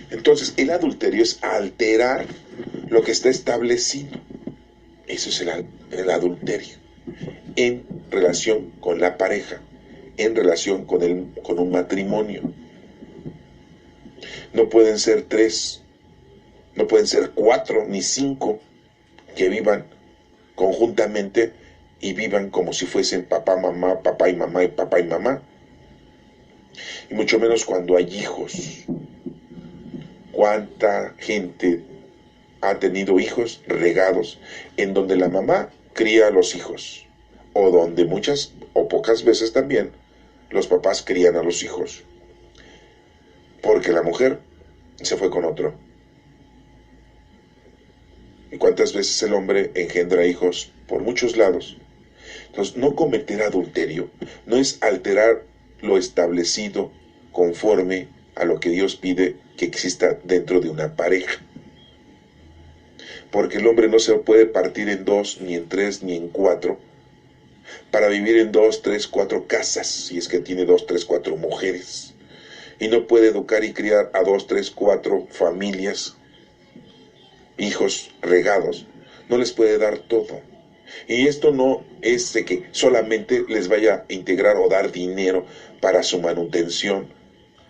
Speaker 2: Entonces, el adulterio es alterar lo que está establecido. Eso es el adulterio. En relación con la pareja, en relación con un matrimonio. No pueden ser 3, no pueden ser 4 ni 5 que vivan conjuntamente y vivan como si fuesen papá, mamá, papá y mamá y papá y mamá. Y mucho menos cuando hay hijos. ¿Cuánta gente ha tenido hijos regados en donde la mamá cría a los hijos? O donde muchas o pocas veces también los papás crían a los hijos. Porque la mujer se fue con otro. ¿Y cuántas veces el hombre engendra hijos por muchos lados? Entonces, no cometer adulterio no es alterar lo establecido conforme a lo que Dios pide que exista dentro de una pareja. Porque el hombre no se puede partir en 2, ni en 3, ni en 4 para vivir en 2, 3, 4 casas, si es que tiene 2, 3, 4 mujeres. Y no puede educar y criar a 2, 3, 4 familias, hijos regados. No les puede dar todo. Y esto no es de que solamente les vaya a integrar o dar dinero para su manutención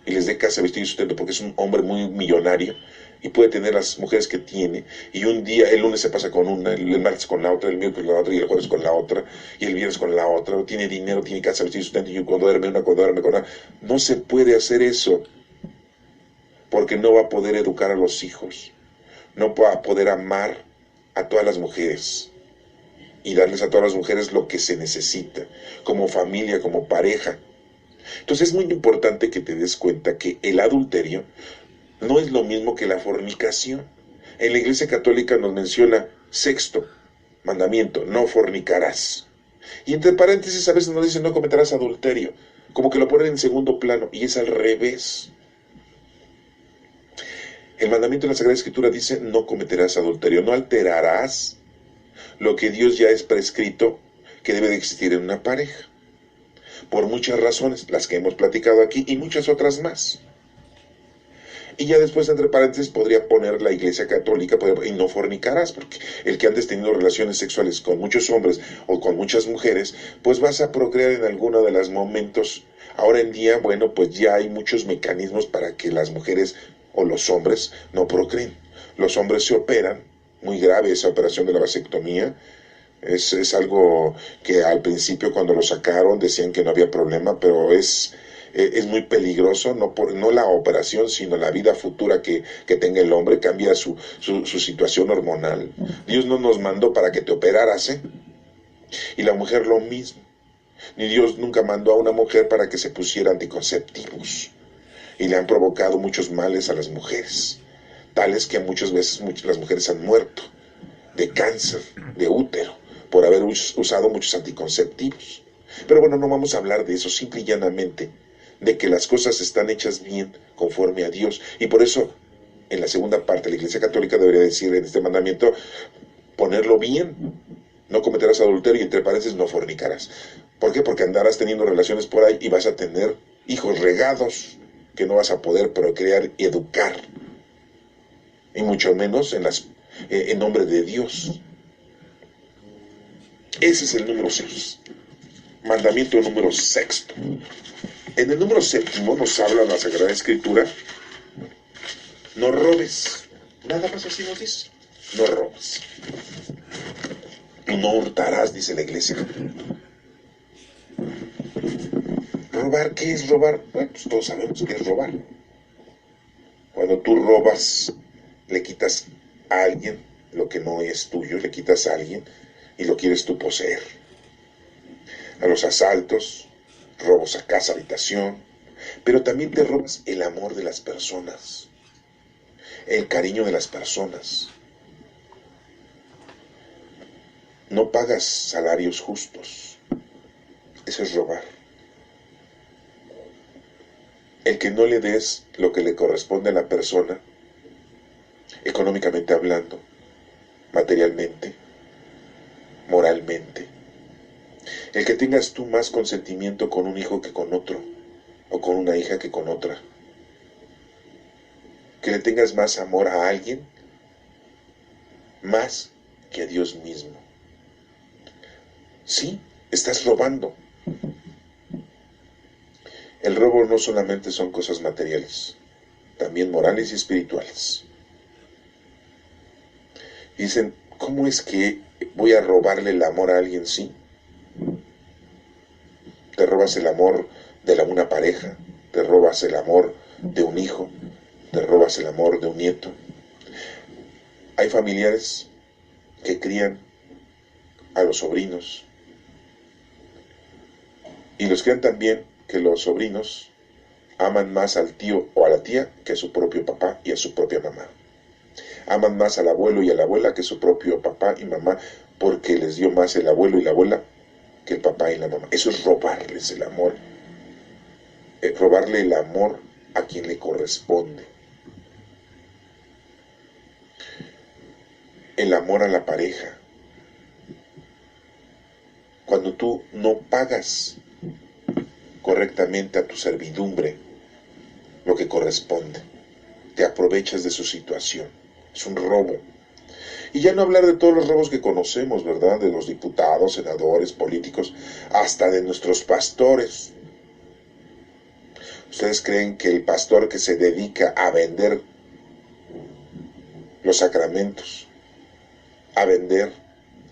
Speaker 2: y les dé casa, vestido y sustento, porque es un hombre muy millonario y puede tener las mujeres que tiene, y un día, el lunes se pasa con una, el martes con la otra, el miércoles con la otra, y el jueves con la otra, y el viernes con la otra. Tiene dinero, tiene casa, vestido y sustento, y cuando duerme con una. No se puede hacer eso, porque no va a poder educar a los hijos, no va a poder amar a todas las mujeres y darles a todas las mujeres lo que se necesita, como familia, como pareja. Entonces es muy importante que te des cuenta que el adulterio no es lo mismo que la fornicación. En la Iglesia Católica nos menciona sexto mandamiento: no fornicarás. Y entre paréntesis a veces nos dicen no cometerás adulterio, como que lo ponen en segundo plano, y es al revés. El mandamiento de la Sagrada Escritura dice: no cometerás adulterio, no alterarás lo que Dios ya es prescrito que debe de existir en una pareja, por muchas razones, las que hemos platicado aquí y muchas otras más. Y ya después, entre paréntesis, podría poner la Iglesia Católica: y no fornicarás, porque el que andes teniendo relaciones sexuales con muchos hombres o con muchas mujeres, pues vas a procrear en alguno de los momentos. Ahora en día, bueno, pues ya hay muchos mecanismos para que las mujeres o los hombres no procreen. Los hombres se operan, muy grave esa operación de la vasectomía. Es algo que al principio, cuando lo sacaron, decían que no había problema, pero es muy peligroso, no la operación, sino la vida futura que tenga el hombre. Cambia su situación hormonal. Dios no nos mandó para que te operaras, y la mujer lo mismo. Ni Dios nunca mandó a una mujer para que se pusiera anticonceptivos, y le han provocado muchos males a las mujeres. tales que muchas veces las mujeres han muerto de cáncer de útero por haber usado muchos anticonceptivos. Pero bueno, no vamos a hablar de eso, simple y llanamente de que las cosas están hechas bien conforme a Dios. Y por eso, en la segunda parte, la Iglesia Católica debería decir en este mandamiento, ponerlo bien. No cometerás adulterio y entre paréntesis no fornicarás. ¿Por qué? Porque andarás teniendo relaciones por ahí y vas a tener hijos regados que no vas a poder procrear y educar. Y mucho menos en nombre de Dios. Ese es el número 6. Mandamiento número 6. En el número 7 nos habla la Sagrada Escritura, no robes. Nada más así nos dice, no robes. Y no hurtarás, dice la Iglesia. ¿Robar? ¿Qué es robar? Bueno, pues todos sabemos qué es robar. Cuando tú robas, le quitas a alguien lo que no es tuyo, le quitas a alguien y lo quieres tú poseer. A los asaltos, robos a casa, habitación, pero también te robas el amor de las personas, el cariño de las personas. No pagas salarios justos. Eso es robar. El que no le des lo que le corresponde a la persona, económicamente hablando, materialmente, moralmente. El que tengas tú más consentimiento con un hijo que con otro, o con una hija que con otra. Que le tengas más amor a alguien, más que a Dios mismo. Sí, estás robando. El robo no solamente son cosas materiales, también morales y espirituales. Dicen, ¿cómo es que voy a robarle el amor a alguien? Sí. Te robas el amor de una pareja, te robas el amor de un hijo, te robas el amor de un nieto. Hay familiares que crían a los sobrinos y los crían tan bien que los sobrinos aman más al tío o a la tía que a su propio papá y a su propia mamá. Aman más al abuelo y a la abuela que a su propio papá y mamá porque les dio más el abuelo y la abuela que el papá y la mamá. Eso es robarles el amor. Robarle el amor a quien le corresponde. El amor a la pareja. Cuando tú no pagas correctamente a tu servidumbre lo que corresponde, te aprovechas de su situación. Es un robo. Y ya no hablar de todos los robos que conocemos, ¿verdad? De los diputados, senadores, políticos, hasta de nuestros pastores. ¿Ustedes creen que el pastor que se dedica a vender los sacramentos, a vender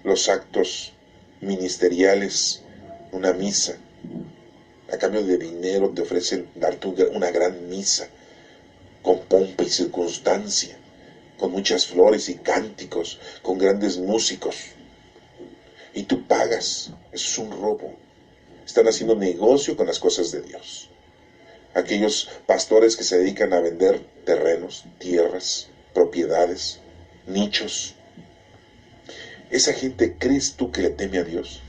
Speaker 2: los actos ministeriales, una misa, a cambio de dinero te ofrecen darte una gran misa, con pompa y circunstancia, con muchas flores y cánticos, con grandes músicos, y tú pagas? Eso es un robo. Están haciendo negocio con las cosas de Dios. Aquellos pastores que se dedican a vender terrenos, tierras, propiedades, nichos. ¿Esa gente crees tú que le teme a Dios?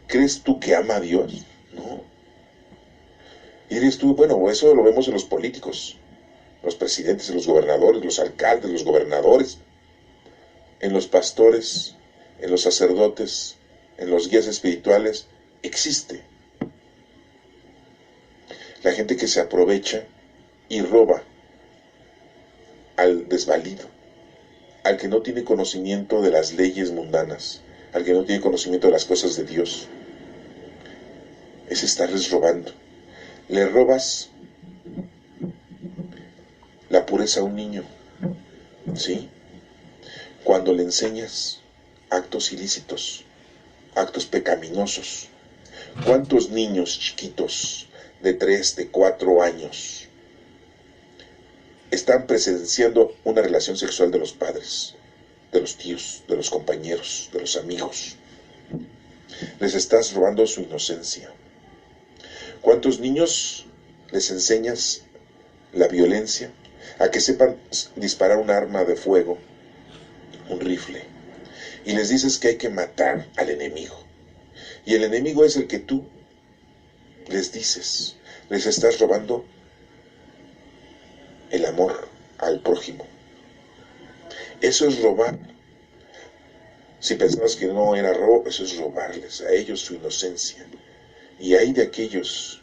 Speaker 2: ¿Crees tú que ama a Dios? No. Y dirías tú, bueno, eso lo vemos en los políticos, los presidentes, en los gobernadores, los alcaldes, los gobernadores, en los pastores, en los sacerdotes, en los guías espirituales. Existe la gente que se aprovecha y roba al desvalido, al que no tiene conocimiento de las leyes mundanas, al que no tiene conocimiento de las cosas de Dios. Es estarles robando. Le robas la pureza a un niño, ¿sí? Cuando le enseñas actos ilícitos, actos pecaminosos. ¿Cuántos niños chiquitos de 3, de 4 años están presenciando una relación sexual de los padres, de los tíos, de los compañeros, de los amigos? Les estás robando su inocencia. ¿Cuántos niños les enseñas la violencia a que sepan disparar un arma de fuego, un rifle, y les dices que hay que matar al enemigo. Y el enemigo es el que tú les dices. Les estás robando el amor al prójimo. Eso es robar. Si pensabas que no era robo, eso es robarles a ellos su inocencia. Y hay de aquellos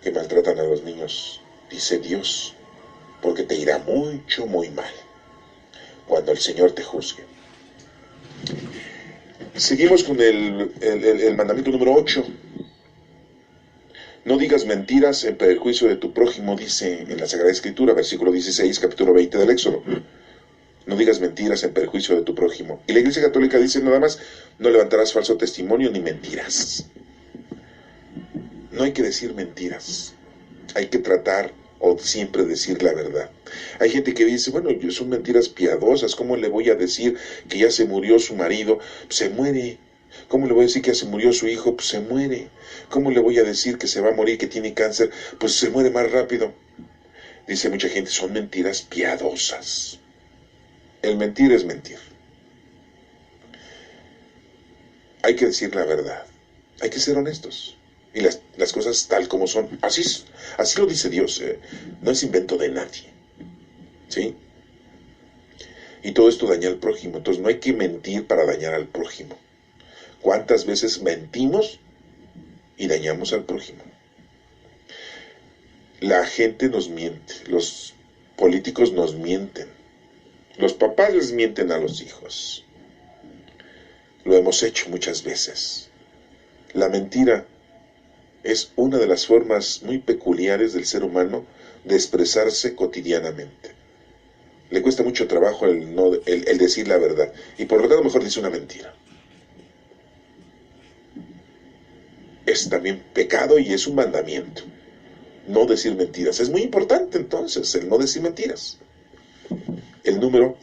Speaker 2: que maltratan a los niños, dice Dios, porque te irá mucho, muy mal cuando el Señor te juzgue. Seguimos con el mandamiento número 8. No digas mentiras en perjuicio de tu prójimo, dice en la Sagrada Escritura, versículo 16, capítulo 20 del Éxodo. No digas mentiras en perjuicio de tu prójimo. Y la Iglesia Católica dice nada más, no levantarás falso testimonio ni mentiras. No hay que decir mentiras. Hay que tratar o siempre decir la verdad. Hay gente que dice, bueno, son mentiras piadosas. ¿Cómo le voy a decir que ya se murió su marido? Pues se muere. ¿Cómo le voy a decir que ya se murió su hijo? Pues se muere. ¿Cómo le voy a decir que se va a morir, que tiene cáncer? Pues se muere más rápido. Dice mucha gente, son mentiras piadosas. El mentir es mentir. Hay que decir la verdad. Hay que ser honestos. Y las cosas tal como son. Así lo dice Dios. No es invento de nadie. ¿Sí? Y todo esto daña al prójimo. Entonces no hay que mentir para dañar al prójimo. ¿Cuántas veces mentimos y dañamos al prójimo? La gente nos miente. Los políticos nos mienten. Los papás les mienten a los hijos. Lo hemos hecho muchas veces. La mentira es una de las formas muy peculiares del ser humano de expresarse cotidianamente. Le cuesta mucho trabajo el decir la verdad, y por lo tanto mejor dice una mentira. Es también pecado y es un mandamiento. No decir mentiras. Es muy importante entonces el no decir mentiras. El número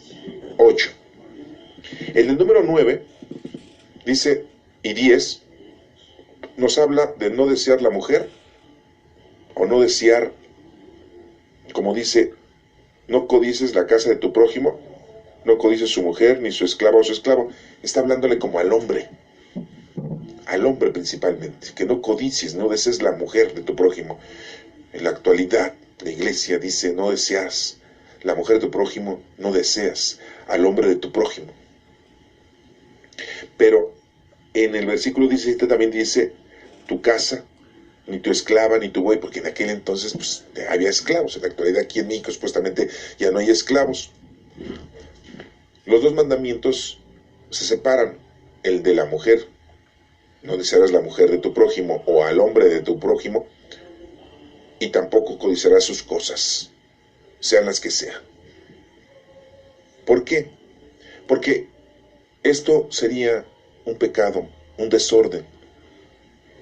Speaker 2: 8. En el número 9 dice, y 10 nos habla de no desear la mujer, o no desear, como dice, no codices la casa de tu prójimo, no codices su mujer, ni su esclava o su esclavo. Está hablándole como al hombre principalmente, que no codicies, no desees la mujer de tu prójimo. En la actualidad, la Iglesia dice, no deseas la mujer de tu prójimo, no deseas al hombre de tu prójimo. Pero en el versículo 17 también dice, tu casa, ni tu esclava, ni tu buey, porque en aquel entonces pues, había esclavos. En la actualidad aquí en México supuestamente ya no hay esclavos. Los dos mandamientos se separan. El de la mujer, no desearás la mujer de tu prójimo o al hombre de tu prójimo, y tampoco codiciarás sus cosas, sean las que sean. ¿Por qué? Porque esto sería un pecado, un desorden.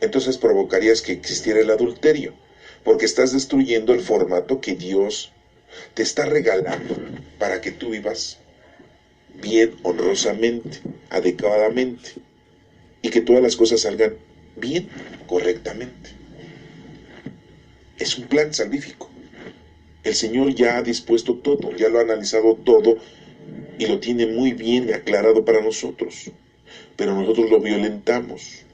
Speaker 2: Entonces provocarías que existiera el adulterio, porque estás destruyendo el formato que Dios te está regalando para que tú vivas bien, honrosamente, adecuadamente, y que todas las cosas salgan bien, correctamente. Es un plan salvífico. El Señor ya ha dispuesto todo, ya lo ha analizado todo y lo tiene muy bien aclarado para nosotros, pero nosotros lo violentamos.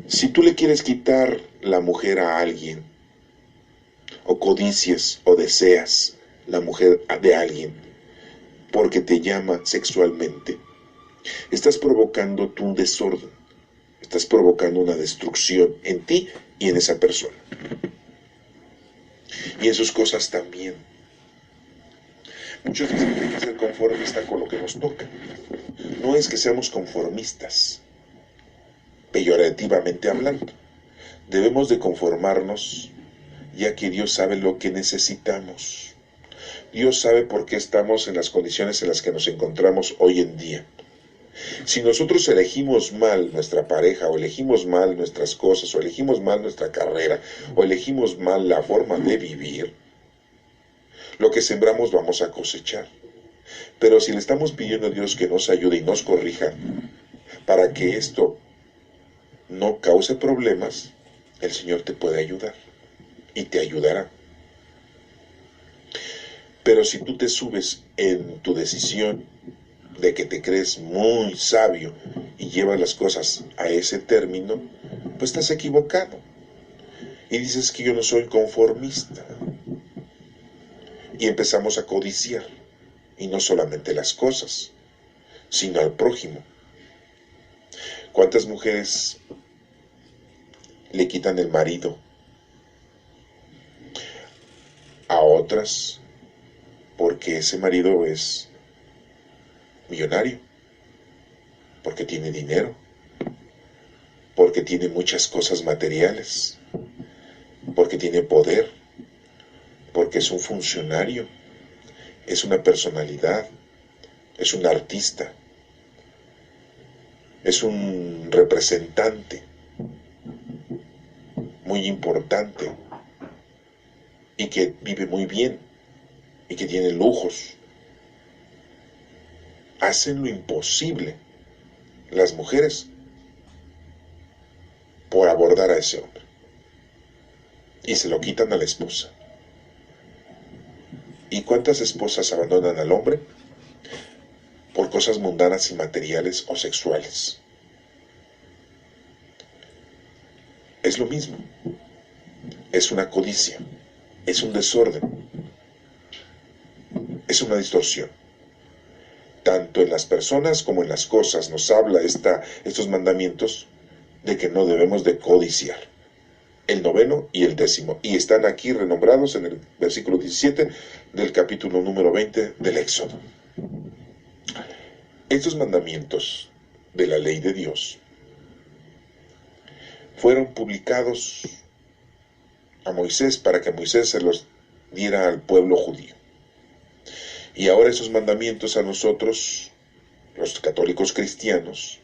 Speaker 2: Si tú le quieres quitar la mujer a alguien, o codicias o deseas la mujer de alguien porque te llama sexualmente, estás provocando tú un desorden, estás provocando una destrucción en ti y en esa persona. Y en sus cosas también. Muchos dicen que hay que ser conformista con lo que nos toca. No es que seamos conformistas, peyorativamente hablando. Debemos de conformarnos, ya que Dios sabe lo que necesitamos. Dios sabe por qué estamos en las condiciones en las que nos encontramos hoy en día. Si nosotros elegimos mal nuestra pareja, o elegimos mal nuestras cosas, o elegimos mal nuestra carrera, o elegimos mal la forma de vivir, lo que sembramos vamos a cosechar. Pero si le estamos pidiendo a Dios que nos ayude y nos corrija para que esto no cause problemas, el Señor te puede ayudar y te ayudará. Pero si tú te subes en tu decisión de que te crees muy sabio y llevas las cosas a ese término, pues estás equivocado. Y dices que yo no soy conformista. Y empezamos a codiciar. Y no solamente las cosas, sino al prójimo. ¿Cuántas mujeres le quitan el marido a otras porque ese marido es millonario, porque tiene dinero, porque tiene muchas cosas materiales, porque tiene poder, porque es un funcionario, es una personalidad, es un artista, es un representante muy importante y que vive muy bien y que tiene lujos? Hacen lo imposible las mujeres por abordar a ese hombre y se lo quitan a la esposa. ¿Y cuántas esposas abandonan al hombre por cosas mundanas y materiales o sexuales? Es lo mismo. Es una codicia, es un desorden, es una distorsión. Tanto en las personas como en las cosas nos habla estos mandamientos de que no debemos de codiciar. El 9º y el 10º. Y están aquí renombrados en el versículo 17 del capítulo número 20 del Éxodo. Estos mandamientos de la ley de Dios fueron publicados a Moisés para que Moisés se los diera al pueblo judío. Y ahora esos mandamientos a nosotros, los católicos cristianos,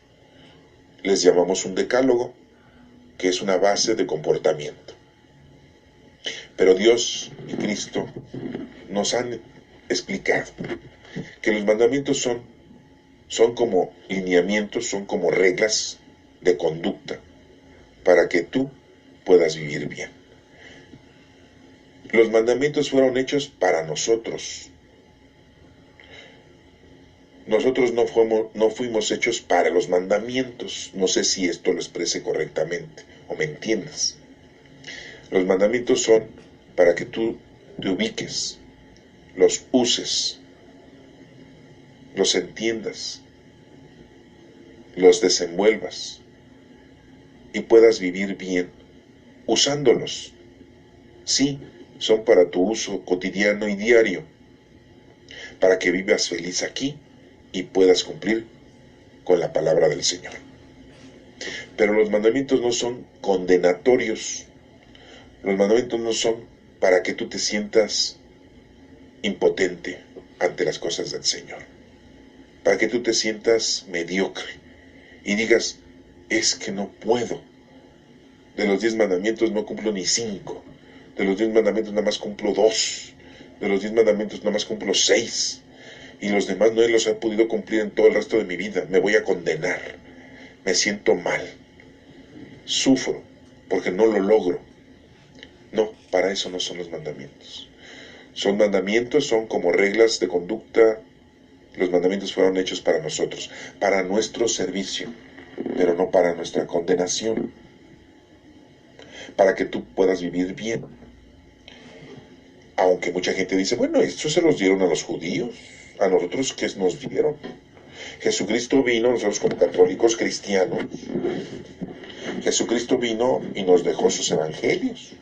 Speaker 2: les llamamos un decálogo, que es una base de comportamiento. Pero Dios y Cristo nos han explicado que los mandamientos son como lineamientos, son como reglas de conducta para que tú puedas vivir bien. Los mandamientos fueron hechos para nosotros. Nosotros no fuimos hechos para los mandamientos. No sé si esto lo exprese correctamente o me entiendas. Los mandamientos son para que tú te ubiques, los uses, los entiendas, los desenvuelvas y puedas vivir bien usándolos. Sí, son para tu uso cotidiano y diario, para que vivas feliz aquí y puedas cumplir con la palabra del Señor. Pero los mandamientos no son condenatorios. Los mandamientos no son para que tú te sientas impotente ante las cosas del Señor, para que tú te sientas mediocre y digas, es que no puedo. De los 10 mandamientos no cumplo ni 5. De los 10 mandamientos nada más cumplo 2. De los 10 mandamientos nada más cumplo 6. Y los demás no los he podido cumplir en todo el resto de mi vida. Me voy a condenar. Me siento mal. Sufro porque no lo logro. No, para eso no son los mandamientos. Son mandamientos, son como reglas de conducta. Los mandamientos fueron hechos para nosotros, para nuestro servicio, pero no para nuestra condenación. Para que tú puedas vivir bien. Aunque mucha gente dice, bueno, esto se los dieron a los judíos. A nosotros, ¿qué nos dieron? Jesucristo vino, nosotros como católicos cristianos, Jesucristo vino y nos dejó sus evangelios.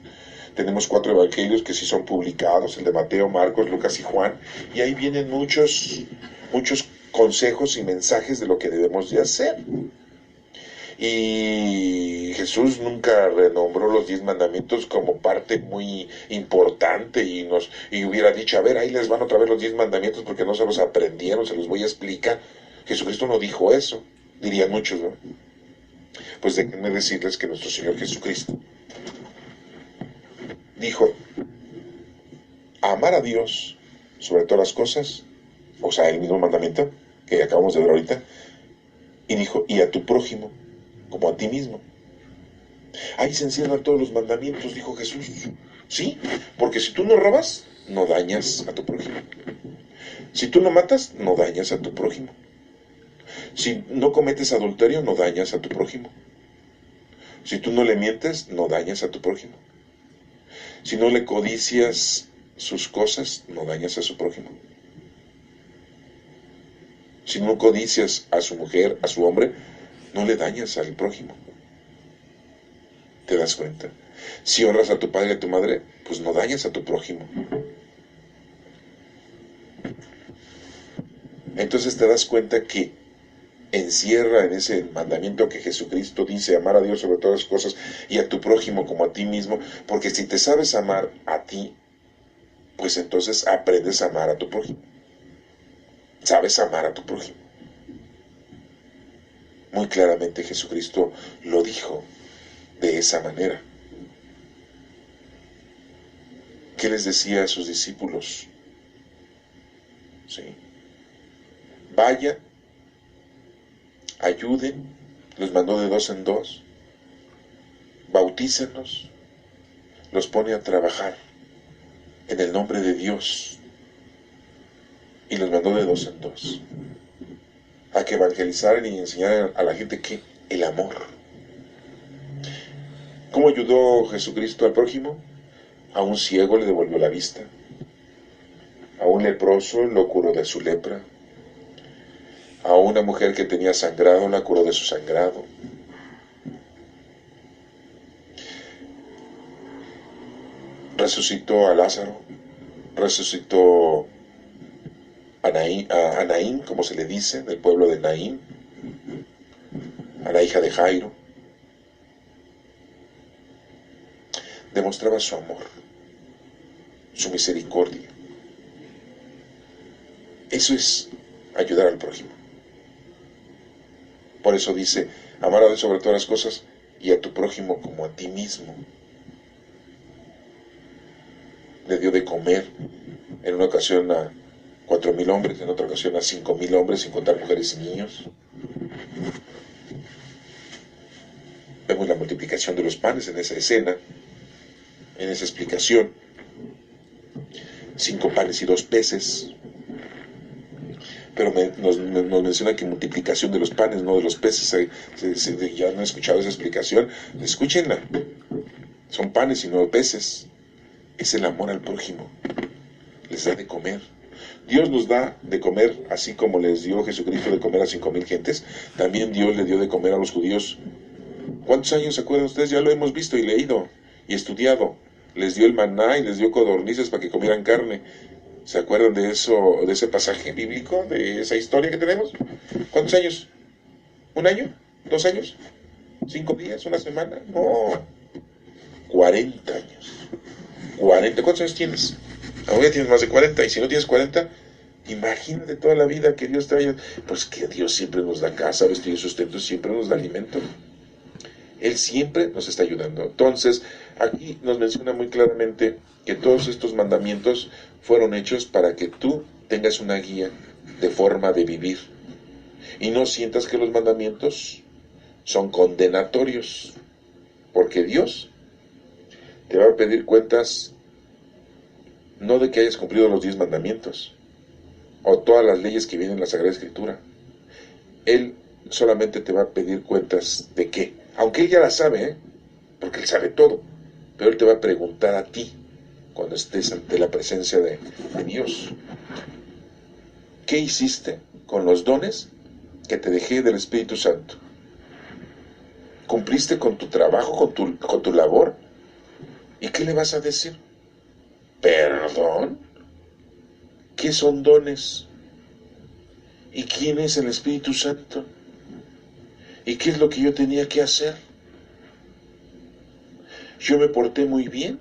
Speaker 2: Tenemos 4 evangelios que sí son publicados, el de Mateo, Marcos, Lucas y Juan, y ahí vienen muchos consejos y mensajes de lo que debemos de hacer. Y Jesús nunca renombró los 10 mandamientos como parte muy importante y hubiera dicho, a ver, ahí les van otra vez los 10 mandamientos porque no se los aprendieron, se los voy a explicar. Jesucristo no dijo eso, dirían muchos, ¿no? Pues déjenme decirles que nuestro Señor Jesucristo dijo, amar a Dios sobre todas las cosas, o sea, el mismo mandamiento que acabamos de ver ahorita, y dijo, y a tu prójimo como a ti mismo. Ahí se encierran todos los mandamientos, dijo Jesús. Sí, porque si tú no robas, no dañas a tu prójimo. Si tú no matas, no dañas a tu prójimo. Si no cometes adulterio, no dañas a tu prójimo. Si tú no le mientes, no dañas a tu prójimo. Si no le codicias sus cosas, no dañas a su prójimo. Si no codicias a su mujer, a su hombre, no le dañas al prójimo. ¿Te das cuenta? Si honras a tu padre y a tu madre, pues no dañas a tu prójimo. Entonces te das cuenta que encierra en ese mandamiento que Jesucristo dice, amar a Dios sobre todas las cosas y a tu prójimo como a ti mismo, porque si te sabes amar a ti, pues entonces aprendes a amar a tu prójimo. Sabes amar a tu prójimo. Muy claramente Jesucristo lo dijo de esa manera. ¿Qué les decía a sus discípulos? ¿Sí? Vayan, ayuden, los mandó de 2 en 2, bautícenlos, los pone a trabajar en el nombre de Dios y los mandó de 2 en 2 a que evangelizaran y enseñaran a la gente que el amor. ¿Cómo ayudó Jesucristo al prójimo? A un ciego le devolvió la vista, a un leproso lo curó de su lepra, a una mujer que tenía sangrado la curó de su sangrado. Resucitó a Lázaro, resucitó a Naín, como se le dice, del pueblo de Naín, a la hija de Jairo. Demostraba su amor, su misericordia. Eso es ayudar al prójimo. Por eso dice, amar a Dios sobre todas las cosas y a tu prójimo como a ti mismo. Le dio de comer en una ocasión a 4,000 hombres, en otra ocasión a 5,000 hombres, sin contar mujeres y niños. Vemos la multiplicación de los panes en esa escena, en esa explicación. 5 panes y 2 peces. Pero nos menciona que multiplicación de los panes, no de los peces. Ya no he escuchado esa explicación. Escúchenla. Son panes y no peces. Es el amor al prójimo. Les da de comer. Dios nos da de comer, así como les dio Jesucristo de comer a 5,000 gentes. También Dios le dio de comer a los judíos. ¿Cuántos años se acuerdan ustedes? Ya lo hemos visto y leído y estudiado. Les dio el maná y les dio codornices para que comieran carne. ¿Se acuerdan de eso, de ese pasaje bíblico, de esa historia que tenemos? ¿Cuántos años? ¿1 año? ¿2 años? ¿5 días? ¿1 semana? No. 40 años. 40. ¿Cuántos años tienes? Ahora ya tienes más de 40. Y si no tienes 40, imagínate toda la vida que Dios trae. Pues que Dios siempre nos da casa, vestido y sustento, siempre nos da alimento. Él siempre nos está ayudando. Entonces, aquí nos menciona muy claramente que todos estos mandamientos fueron hechos para que tú tengas una guía de forma de vivir. Y no sientas que los mandamientos son condenatorios. Porque Dios te va a pedir cuentas no de que hayas cumplido los 10 mandamientos o todas las leyes que vienen en la Sagrada Escritura. Él solamente te va a pedir cuentas de qué. Aunque Él ya la sabe, porque Él sabe todo. Pero Él te va a preguntar a ti cuando estés ante la presencia de Dios. ¿Qué hiciste con los dones que te dejé del Espíritu Santo? ¿Cumpliste con tu trabajo, con tu labor? ¿Y qué le vas a decir? ¿Perdón? ¿Qué son dones? ¿Y quién es el Espíritu Santo? ¿Y qué es lo que yo tenía que hacer? Yo me porté muy bien.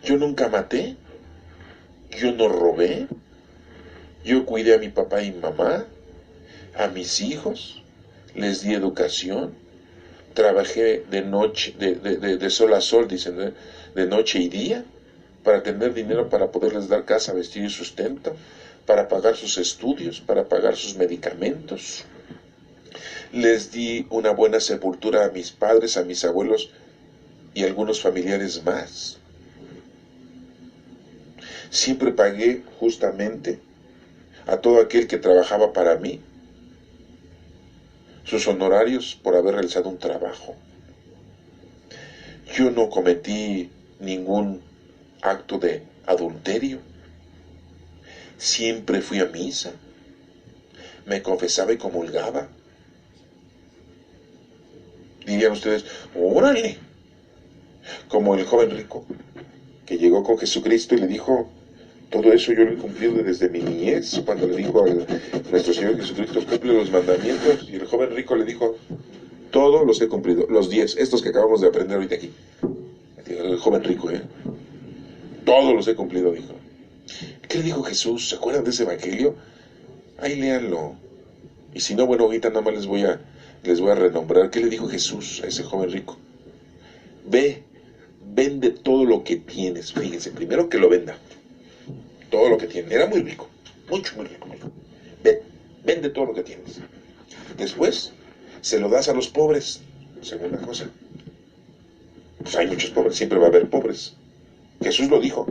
Speaker 2: Yo nunca maté. Yo no robé. Yo cuidé a mi papá y mamá, a mis hijos, les di educación. Trabajé de noche, de sol a sol, dicen, de noche y día, para tener dinero para poderles dar casa, vestido y sustento, para pagar sus estudios, para pagar sus medicamentos. Les di una buena sepultura a mis padres, a mis abuelos y a algunos familiares más. Siempre pagué justamente a todo aquel que trabajaba para mí sus honorarios por haber realizado un trabajo. Yo no cometí ningún acto de adulterio. Siempre fui a misa, me confesaba y comulgaba. Dirían ustedes, órale, como el joven rico que llegó con Jesucristo y le dijo, todo eso yo lo he cumplido desde mi niñez, cuando le dijo a nuestro Señor Jesucristo, cumple los mandamientos, y el joven rico le dijo, todos los he cumplido, los 10, estos que acabamos de aprender ahorita aquí. El joven rico, todos los he cumplido, dijo. ¿Qué le dijo Jesús? ¿Se acuerdan de ese evangelio? Ahí léanlo. Y si no, bueno, ahorita nada más les voy a renombrar. ¿Qué le dijo Jesús a ese joven rico? Ve, vende todo lo que tienes. Fíjense, primero que lo venda. Todo lo que tiene. Era muy rico. Mucho, muy rico. Ve, vende todo lo que tienes. Después, se lo das a los pobres. Segunda cosa. Pues hay muchos pobres. Siempre va a haber pobres. Jesús lo dijo.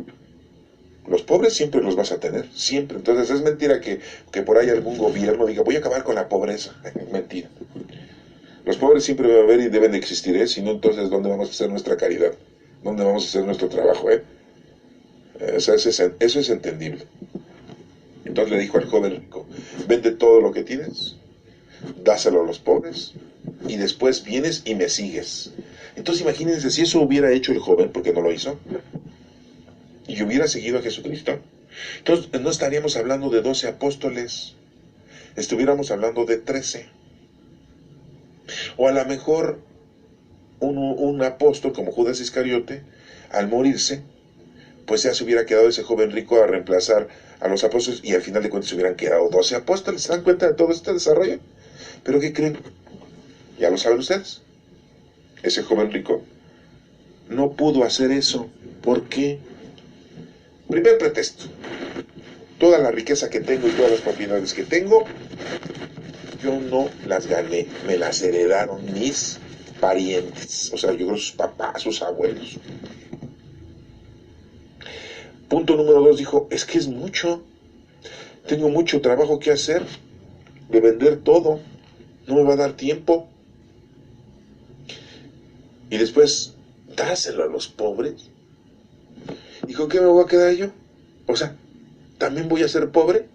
Speaker 2: Los pobres siempre los vas a tener, siempre. Entonces es mentira que por ahí algún gobierno diga, voy a acabar con la pobreza. Mentira. Los pobres siempre va a haber y deben de existir, ¿eh? Si no, entonces, ¿dónde vamos a hacer nuestra caridad? ¿Dónde vamos a hacer nuestro trabajo, O sea, eso es entendible. Entonces le dijo al joven rico, vende todo lo que tienes, dáselo a los pobres, y después vienes y me sigues. Entonces imagínense, si eso hubiera hecho el joven, porque no lo hizo, y hubiera seguido a Jesucristo, entonces no estaríamos hablando de 12 apóstoles, estuviéramos hablando de 13. O a lo mejor un apóstol como Judas Iscariote, al morirse, pues ya se hubiera quedado ese joven rico a reemplazar a los apóstoles y al final de cuentas se hubieran quedado 12 apóstoles. ¿Se dan cuenta de todo este desarrollo? ¿Pero qué creen? Ya lo saben ustedes. Ese joven rico no pudo hacer eso. ¿Por qué? Primer pretexto. Toda la riqueza que tengo y todas las propiedades que tengo, yo no las gané, me las heredaron mis parientes, o sea, yo creo sus papás, sus abuelos. Punto número 2, dijo, es que es mucho, tengo mucho trabajo que hacer, de vender todo, no me va a dar tiempo. Y después, dáselo a los pobres. ¿Y con qué me voy a quedar yo? O sea, ¿también voy a ser pobre?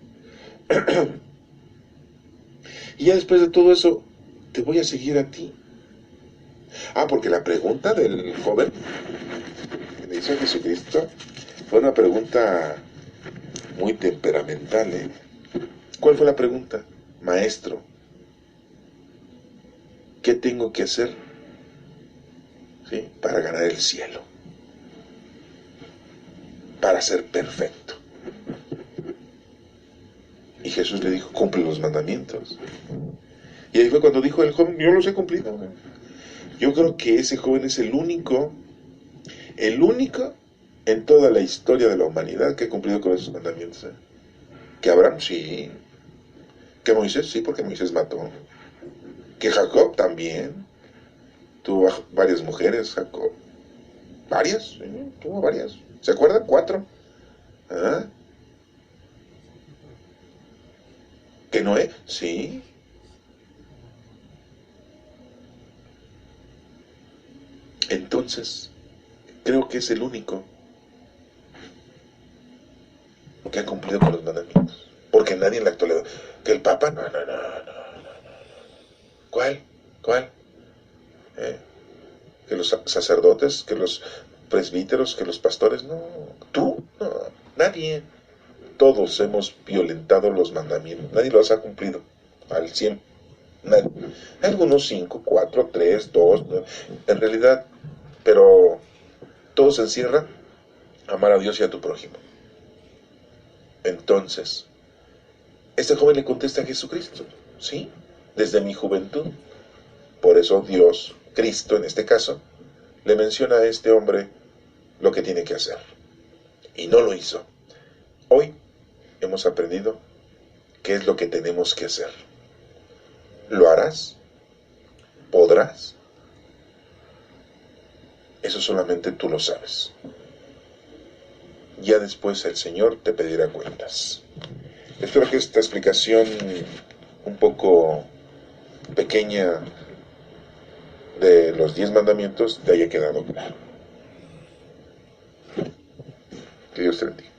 Speaker 2: Y ya después de todo eso, te voy a seguir a ti. Ah, porque la pregunta del joven que le hizo a Jesucristo fue una pregunta muy temperamental, ¿Cuál fue la pregunta? Maestro, ¿qué tengo que hacer, ¿sí?, para ganar el cielo? Para ser perfecto. Y Jesús le dijo, cumple los mandamientos. Y ahí fue cuando dijo el joven, yo los he cumplido. Yo creo que ese joven es el único en toda la historia de la humanidad que ha cumplido con esos mandamientos. Que Abraham, sí. Que Moisés, sí, porque Moisés mató. Que Jacob también. Tuvo varias mujeres, Jacob. ¿Varias? Sí, tuvo varias. ¿Se acuerdan? 4. ¿Ah? ¿Que Noé? Sí. Entonces, creo que es el único que ha cumplido con los mandamientos. Porque nadie en la actualidad. Que el Papa, no. ¿Cuál? Que los sacerdotes, que los presbíteros, que los pastores, no. ¿Tú? No, nadie. Todos hemos violentado los mandamientos. Nadie los ha cumplido al 100. Nadie. Algunos 5, 4, 3, 2. En realidad, pero todo se encierra amar a Dios y a tu prójimo. Entonces, este joven le contesta a Jesucristo, ¿sí? Desde mi juventud. Por eso Dios, Cristo en este caso, le menciona a este hombre lo que tiene que hacer. Y no lo hizo. Hoy hemos aprendido qué es lo que tenemos que hacer. ¿Lo harás? ¿Podrás? Eso solamente tú lo sabes. ya después el Señor te pedirá cuentas. Espero que esta explicación un poco pequeña de los 10 mandamientos te haya quedado claro. Que Dios te bendiga.